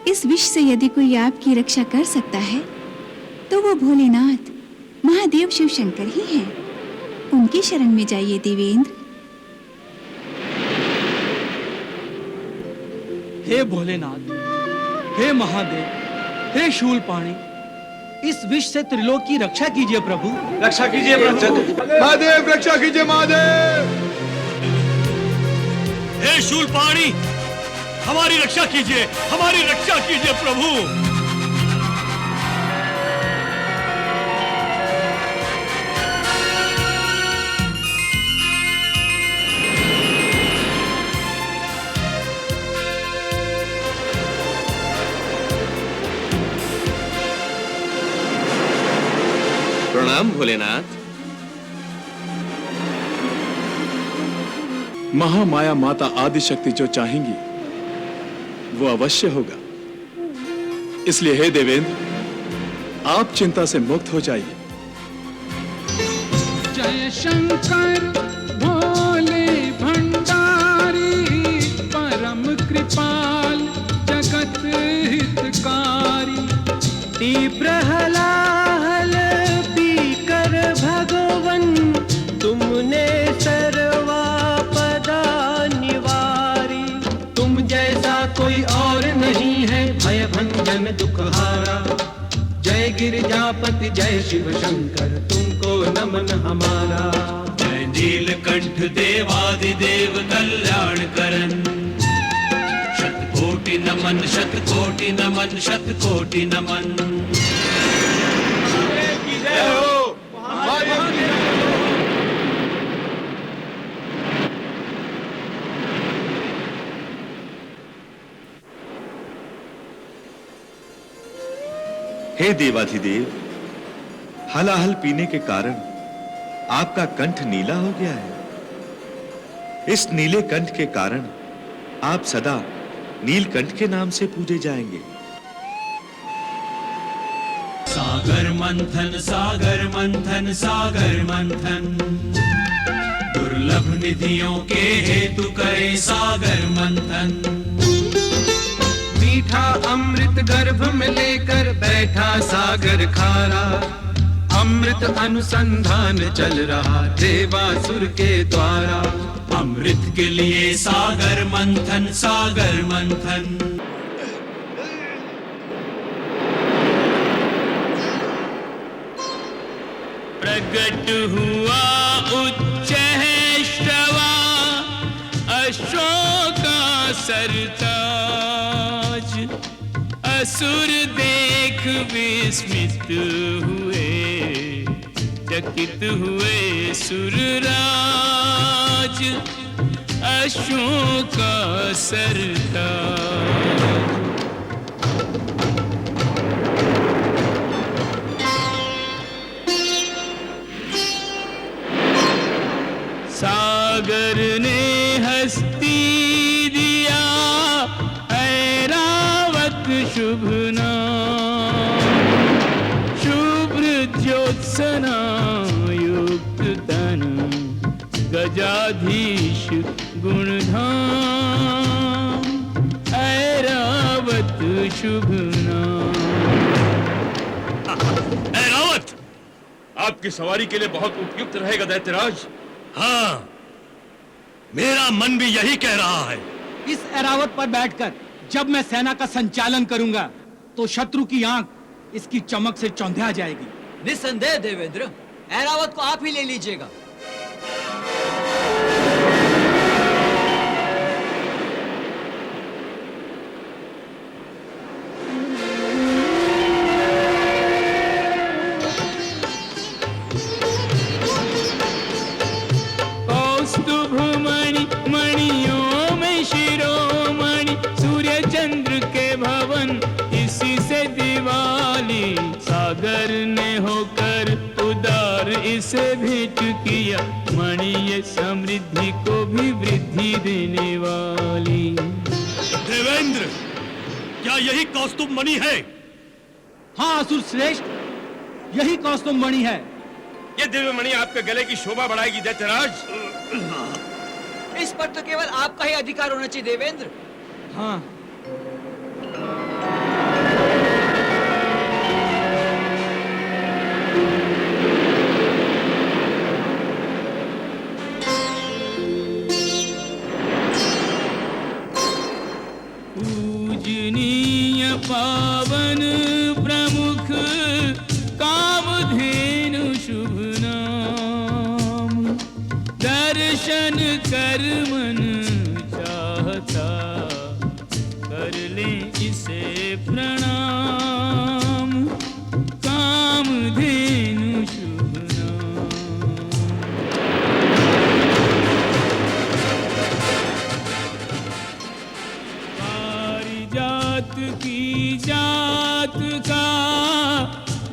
इस विष से यदि कोई आपकी रक्षा कर सकता है तो वो भोलेनाथ महादेव शिव शंकर ही हैं। उनकी शरण में जाइए देवेंद्र। हे भोलेनाथ, हे महादेव, हे शूलपाणी, इस विष से त्रिलोक की रक्षा कीजिए प्रभु। रक्षा कीजिए प्रभु। महादेव रक्षा कीजिए महादेव। हे शूलपाणी, हमारी रक्षा कीजिए, हमारी रक्षा कीजिए प्रभु। प्रणाम भोलेनाथ। महामाया माता आदिशक्ति जो चाहेंगी वो अवश्य होगा। इसलिए हे देवेंद्र, आप चिंता से मुक्त हो जाइए। जय शंकर भोले भंडारी, परम कृपाल जगत हितकारी। तीव्र हलाहल पीकर भगवन, तुमने सर्वापदा निवारी। तुम जैसा कोई और नहीं है भय भंजन दुखहारा। जय गिरिजापति जय शिव शंकर, तुमको नमन हमारा। जय नीलकंठ देवादिदेव कल्याण करन। शतकोटि नमन शतकोटि नमन शतकोटि नमन। हे देवाधिदेव, हलाहल पीने के कारण आपका कंठ नीला हो गया है। इस नीले कंठ के कारण आप सदा नीलकंठ के नाम से पूजे जाएंगे। सागर मंथन सागर मंथन सागर मंथन। दुर्लभ निधियों के हेतु करे सागर मंथन। मीठा अमृत गर्भ में लेकर बैठा सागर खारा। अमृत अनुसंधान चल रहा देवासुर के द्वारा। अमृत के लिए सागर मंथन सागर मंथन। प्रगट हुआ उच्च है श्रवा, अशोका सरताज। असुर देख विस्मित हुए, चकित हुए सुरराज। अशोका सरताज। सागर ने हस्ती दिया, ऐरावत शुभ नाम। शुभ्र ज्योत्सना युक्त तन, गजाधीश गुणधाम। ऐरावत शुभ नाम। ऐरावत, आपकी सवारी के लिए बहुत उपयुक्त रहेगा दैत्यराज। हाँ, मेरा मन भी यही कह रहा है। इस ऐरावत पर बैठकर जब मैं सेना का संचालन करूंगा तो शत्रु की आंख इसकी चमक से चौंधिया जाएगी। निस्संदेह देवेंद्र, ऐरावत को आप ही ले लीजिएगा। मणियों में शिरोमणि, सूर्य चंद्र के भवन, इसी से दिवाली। सागर ने होकर उदार इसे भेंट किया, मणि ये समृद्धि को भी वृद्धि देने वाली। देवेंद्र, क्या यही कौस्तुभ मणि है? हाँ असुर श्रेष्ठ, यही कौस्तुभ मणि है। ये दिव्य मणि आपके गले की शोभा बढ़ाएगी दैत्यराज। इस पर तो केवल आपका ही अधिकार होना चाहिए देवेंद्र। हाँ। पूजनीय पावन प्रमुख, कामधेनु शुभ नाम। दर्शन कर मन चाहता, कर ले इसे प्रणाम। कामधेनु शुभ नाम। पारिजात की जात का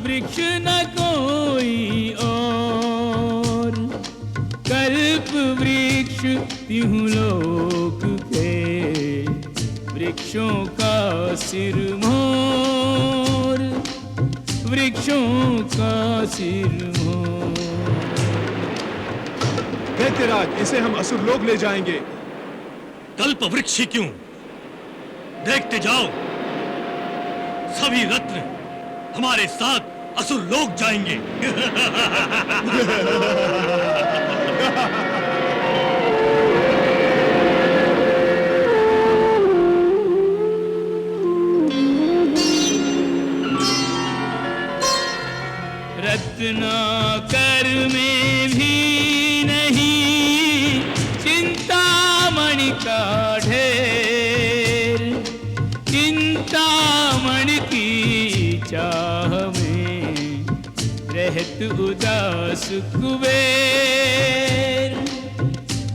वृक्ष न कोई और। कल्प वृक्ष तिहु लोक के, वृक्षों का सिरमोर। वृक्षों का सिरमोर। दैत्यराज, इसे हम असुर लोग ले जाएंगे। कल्प वृक्ष ही क्यों, देखते जाओ, सभी रत्न हमारे साथ असुर लोग जाएंगे। रत्नाकर में भी नहीं रहत उदास कुबेर,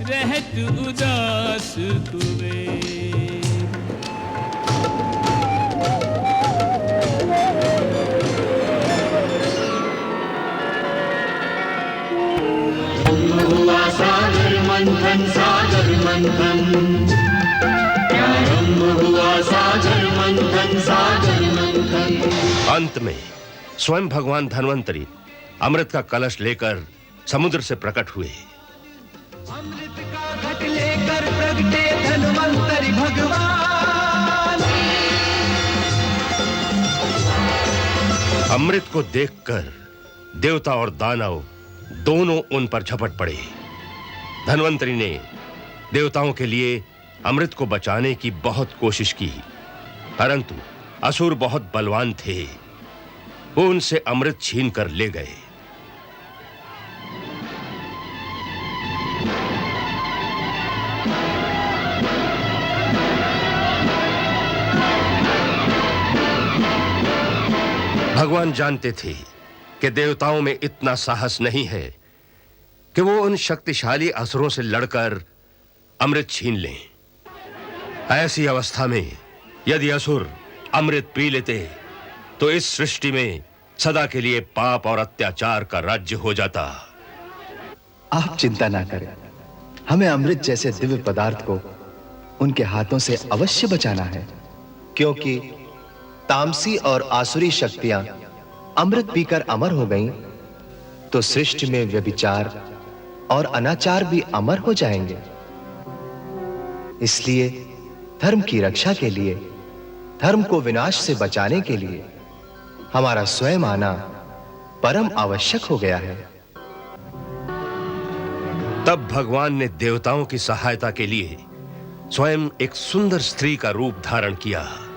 रहत उदास कुबेर। हुआ सागर मंथन, सागर मंथन, प्रारंभ हुआ सागर मंथन, सागर मंथन। अंत में स्वयं भगवान धन्वंतरी अमृत का कलश लेकर समुद्र से प्रकट हुए। अमृत का घट लेकर प्रगटे धन्वंतरी भगवान। अमृत को देखकर देवता और दानव दोनों उन पर झपट पड़े। धन्वंतरी ने देवताओं के लिए अमृत को बचाने की बहुत कोशिश की, परंतु असुर बहुत बलवान थे। वो उनसे अमृत छीन कर ले गए। भगवान जानते थे कि देवताओं में इतना साहस नहीं है कि वो उन शक्तिशाली असुरों से लड़कर अमृत छीन लें। ऐसी अवस्था में यदि असुर अमृत पी लेते तो इस सृष्टि में सदा के लिए पाप और अत्याचार का राज्य हो जाता। आप चिंता ना करें, हमें अमृत जैसे दिव्य पदार्थ को उनके हाथों से अवश्य बचाना है, क्योंकि तामसी और आसुरी शक्तियां अमृत पीकर अमर हो गईं, तो सृष्टि में व्यभिचार और अनाचार भी अमर हो जाएंगे। इसलिए धर्म की रक्षा के लिए, धर्म को विनाश से बचाने के लिए हमारा स्वयं आना परम आवश्यक हो गया है। तब भगवान ने देवताओं की सहायता के लिए स्वयं एक सुंदर स्त्री का रूप धारण किया।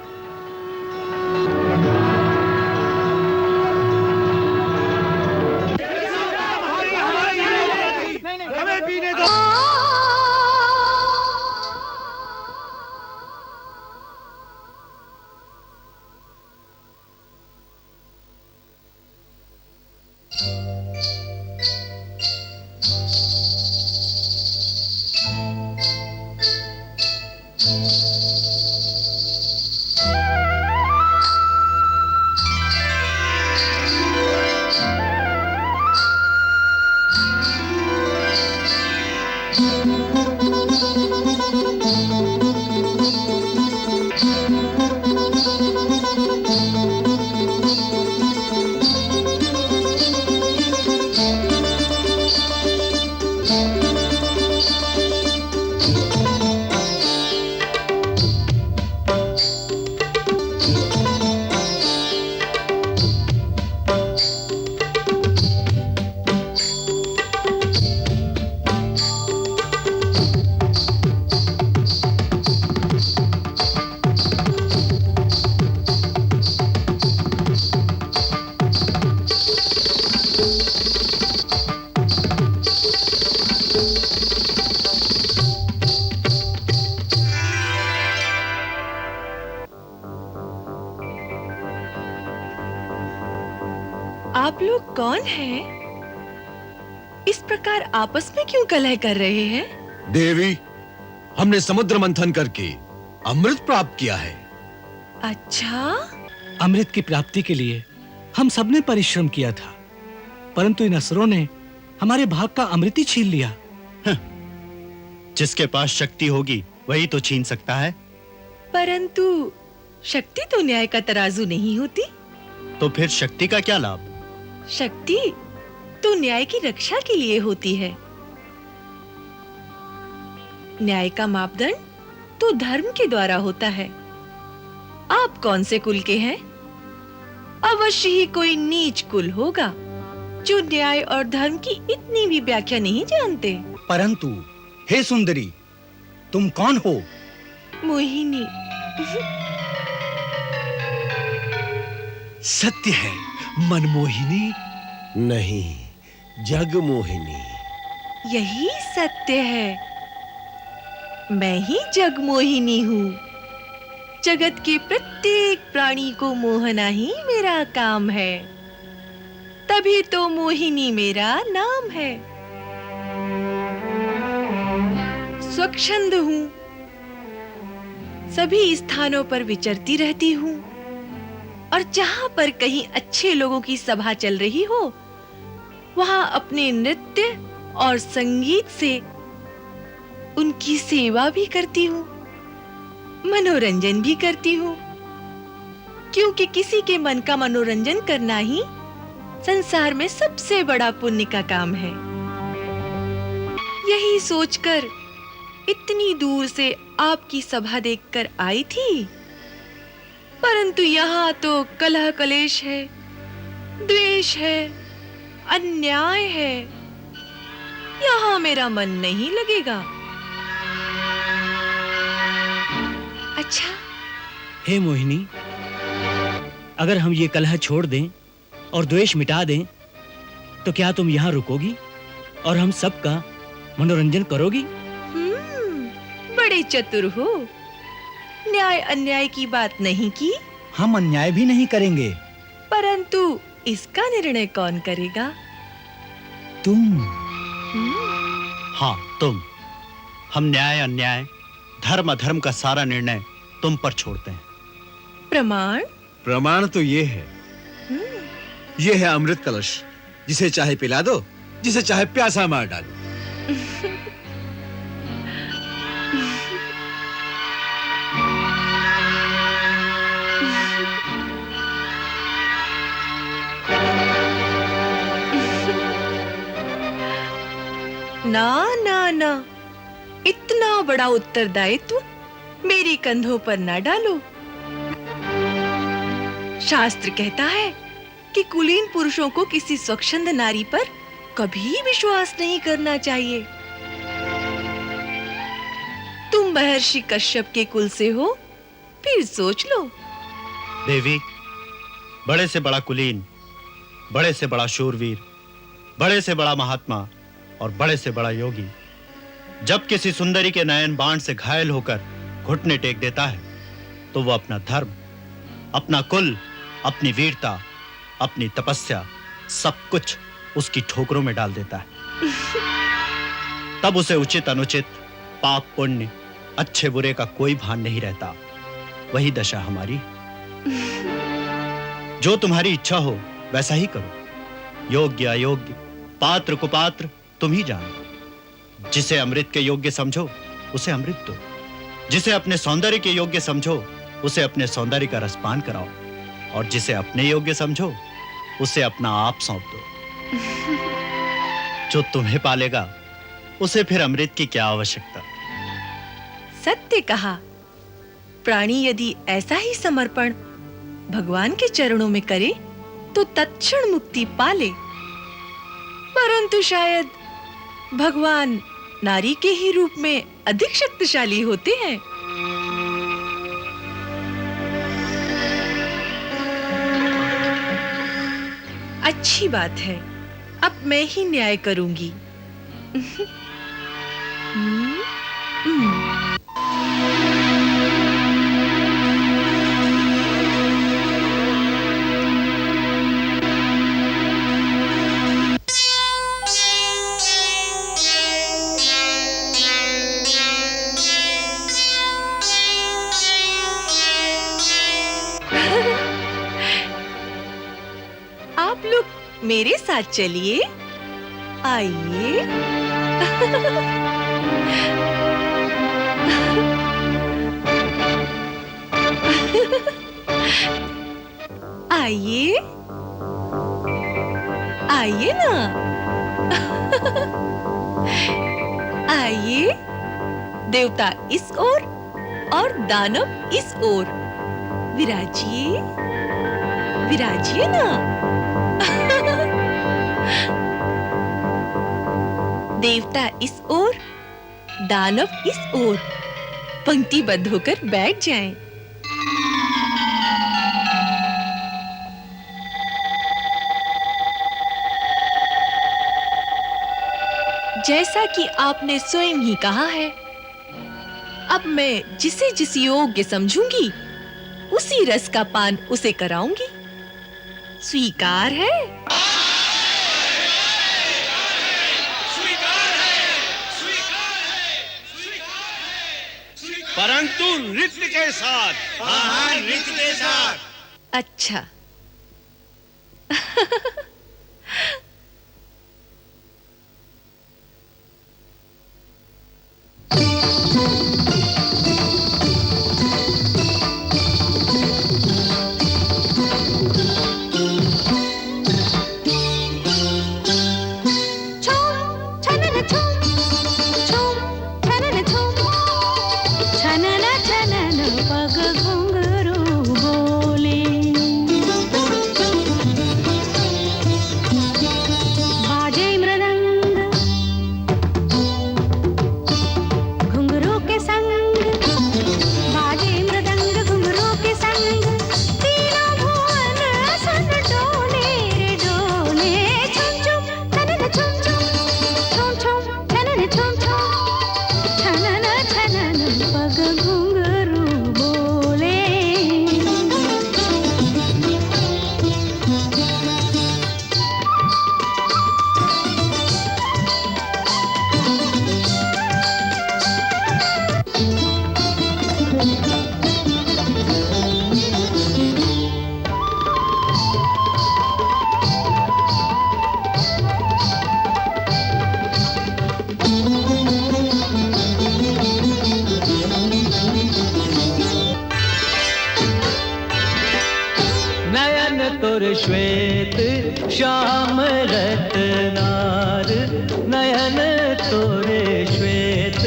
आप लोग कौन हैं? इस प्रकार आपस में क्यों कलह कर रहे हैं? देवी, हमने समुद्र मंथन करके अमृत प्राप्त किया है। अच्छा, अमृत की प्राप्ति के लिए हम सबने परिश्रम किया था, परंतु इन असुरों ने हमारे भाग का अमृत ही छीन लिया। जिसके पास शक्ति होगी वही तो छीन सकता है। परंतु शक्ति तो न्याय का तराजू नहीं होती। तो फिर शक्ति का क्या लाभ? शक्ति तो न्याय की रक्षा के लिए होती है। न्याय का मापदंड तो धर्म के द्वारा होता है। आप कौन से कुल के हैं? अवश्य ही कोई नीच कुल होगा जो न्याय और धर्म की इतनी भी व्याख्या नहीं जानते। परंतु हे सुंदरी, तुम कौन हो? मोहिनी। सत्य है, मनमोहिनी नहीं, जगमोहिनी। यही सत्य है। मैं ही जगमोहिनी हूँ। जगत के प्रत्येक प्राणी को मोहना ही मेरा काम है। तभी तो मोहिनी मेरा नाम है। स्वच्छंद हूँ, सभी स्थानों पर विचरती रहती हूँ और जहाँ पर कहीं अच्छे लोगों की सभा चल रही हो वहाँ अपने नृत्य और संगीत से उनकी सेवा भी करती हूँ, मनोरंजन भी करती हूँ, क्योंकि किसी के मन का मनोरंजन करना ही संसार में सबसे बड़ा पुण्य का काम है। यही सोचकर इतनी दूर से आपकी सभा देखकर आई थी, परंतु यहाँ तो कलह कलेश है, द्वेष है, अन्याय है। यहाँ मेरा मन नहीं लगेगा। अच्छा, हे मोहिनी, अगर हम ये कलह छोड़ दें और द्वेष मिटा दें तो क्या तुम यहाँ रुकोगी और हम सबका मनोरंजन करोगी? बड़े चतुर हो। न्याय अन्याय की बात नहीं की। हम अन्याय भी नहीं करेंगे। परंतु इसका निर्णय कौन करेगा? तुम। हाँ, तुम। हम न्याय अन्याय, धर्म अधर्म का सारा निर्णय तुम पर छोड़ते हैं। प्रमाण? प्रमाण तो ये है, ये है अमृत कलश, जिसे चाहे पिला दो, जिसे चाहे प्यासा मार डालो। ना ना ना, इतना बड़ा उत्तरदायित्व मेरे कंधों पर ना डालो। शास्त्र कहता है कि कुलीन पुरुषों को किसी स्वच्छंद नारी पर कभी विश्वास नहीं करना चाहिए। तुम महर्षि कश्यप के कुल से हो, फिर सोच लो। देवी, बड़े से बड़ा कुलीन, बड़े से बड़ा शूरवीर, बड़े से बड़ा महात्मा और बड़े से बड़ा योगी जब किसी सुंदरी के नयन बाण से घायल होकर घुटने टेक देता है तो वो अपना धर्म, अपना कुल, अपनी वीरता, अपनी तपस्या, सब कुछ उसकी ठोकरों में डाल देता है। तब उसे उचित अनुचित, पाप पुण्य, अच्छे बुरे का कोई भान नहीं रहता। वही दशा हमारी। जो तुम्हारी इच्छा हो वैसा ही करो। योग्य अयोग्य, पात्र कुपात्र तुम ही जानो। जिसे अमृत के योग्य समझो उसे अमृत दो, जिसे अपने सौंदर्य के योग्य समझो उसे अपने सौंदर्य का रसपान कराओ, और जिसे अपने योग्य समझो उसे अपना आप सौंप दो। जो तुम्हें पालेगा उसे फिर अमृत की क्या आवश्यकता। सत्य कहा। प्राणी यदि ऐसा ही समर्पण भगवान के चरणों में करे तो तत्क्षण मुक्ति पाले। परंतु शायद भगवान नारी के ही रूप में अधिक शक्तिशाली होते हैं। अच्छी बात है, अब मैं ही न्याय करूंगी। आप लोग मेरे साथ चलिए, आइए। आइए, आइए ना। आइए, देवता इस ओर और दानव इस ओर। विराजिए, विराजिए ना। देवता इस ओर, दानव इस ओर। पंक्तिबद्ध होकर बैठ जाएं। जैसा कि आपने स्वयं ही कहा है, अब मैं जिसे जिस योग्य समझूंगी उसी रस का पान उसे कराऊंगी। स्वीकार है? परंतु नृत्य के साथ। हाँ, नृत्य के साथ। अच्छा। श्वेत श्याम रत्नार, नयन तोरे श्वेत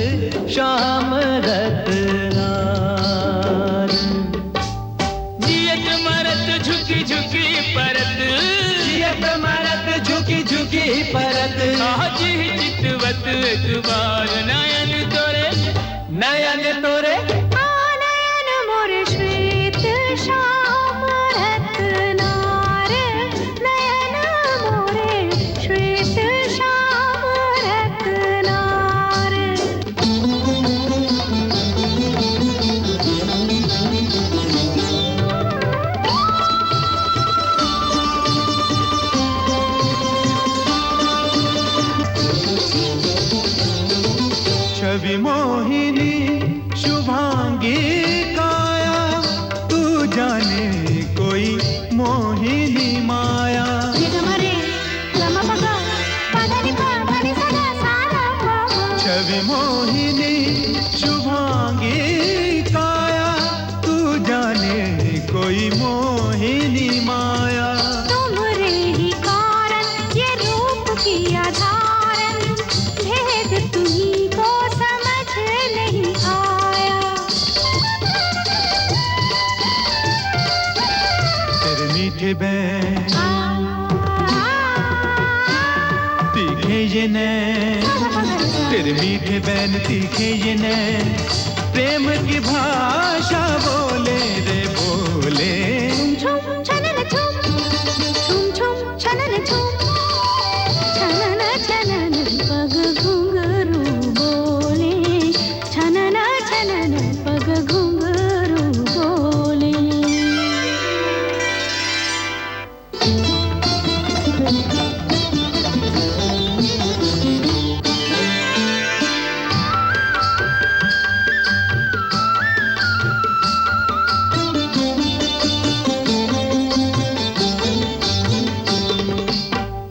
श्याम रत्नार। जियत मरत झुकी झुकी परत, जियत मरत झुकी झुकी परत। जी चितवत एतबार, नयन तोरे नयन तोरे नयन मोरे श्वेत श्याम रत्नार, नयन मोरे श्वेत श्याम रत्नार। छवि मोहिनी शुभांगी काया, तू जाने कोई मोहिनी माया। छवि मोहिनी शुभांगी काया, तू जाने कोई मोहिनी माया। तुमरे ही कारण ये रूप किया धारण, भेद तुम्हीं को समझ नहीं आया। तेरे मीठे बैन तीखे ये नैन, तेरे मीठे बैन तीखे ये नैन, प्रेम की भाषा बोले रे बोले। छुम छनन छुम, छुम छुम छनन छुम, छनन छनन पग घुंघरू बोले, छनन छनन पग घुंघरू बोले।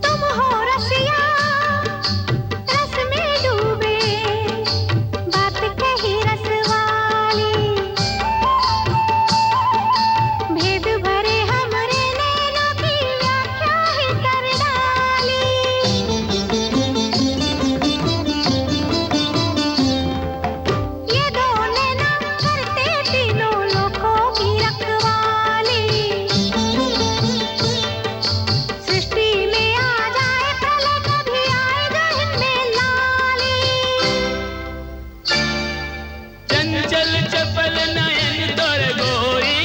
तुम हो रसिया रस में डूबे, बात कही रस वाली, भेद भरे हमरे नैनों की व्याख्या ही कर डाली। ये दो नैना करते तीनों लोकों की रखवाली, सृष्टि में आ जाए प्रलय कभी आएगा इनमें लाली। चंचल चपल नयन तोरे गोरी,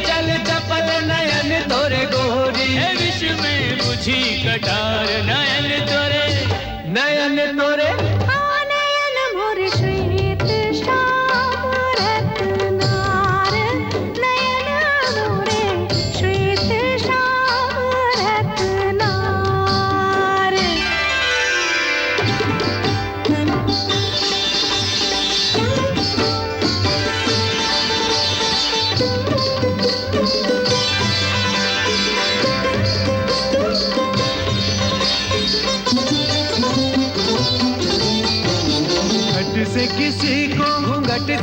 चंचल चपल नयन तोरे गोरी। हे विश्व में बुझी कटार, नयन तोरे नयन तोरे नयन मोरे श्वेत श्याम रत्नार, नयन मोरे श्वेत श्याम रत्नार।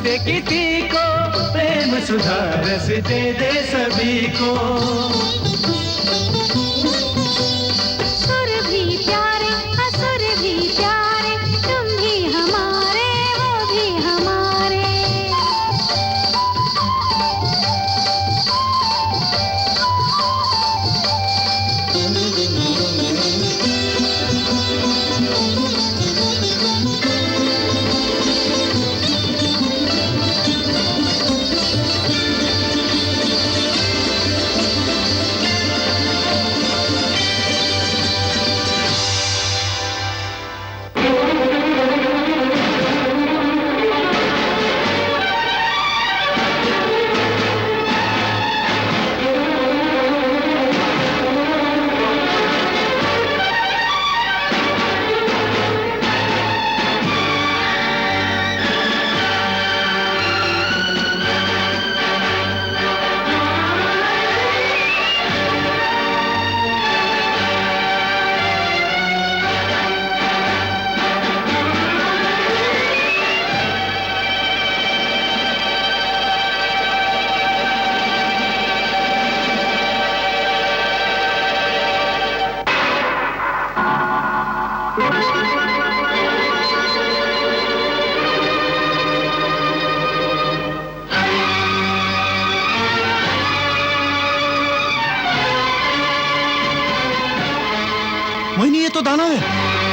दे किसी को, प्रेम सुधा रस दे दे सभी को। सुर भी प्यारे असुर भी प्यारे, तुम भी हमारे वो भी हमारे। मोहिनी, ये तो दानव है।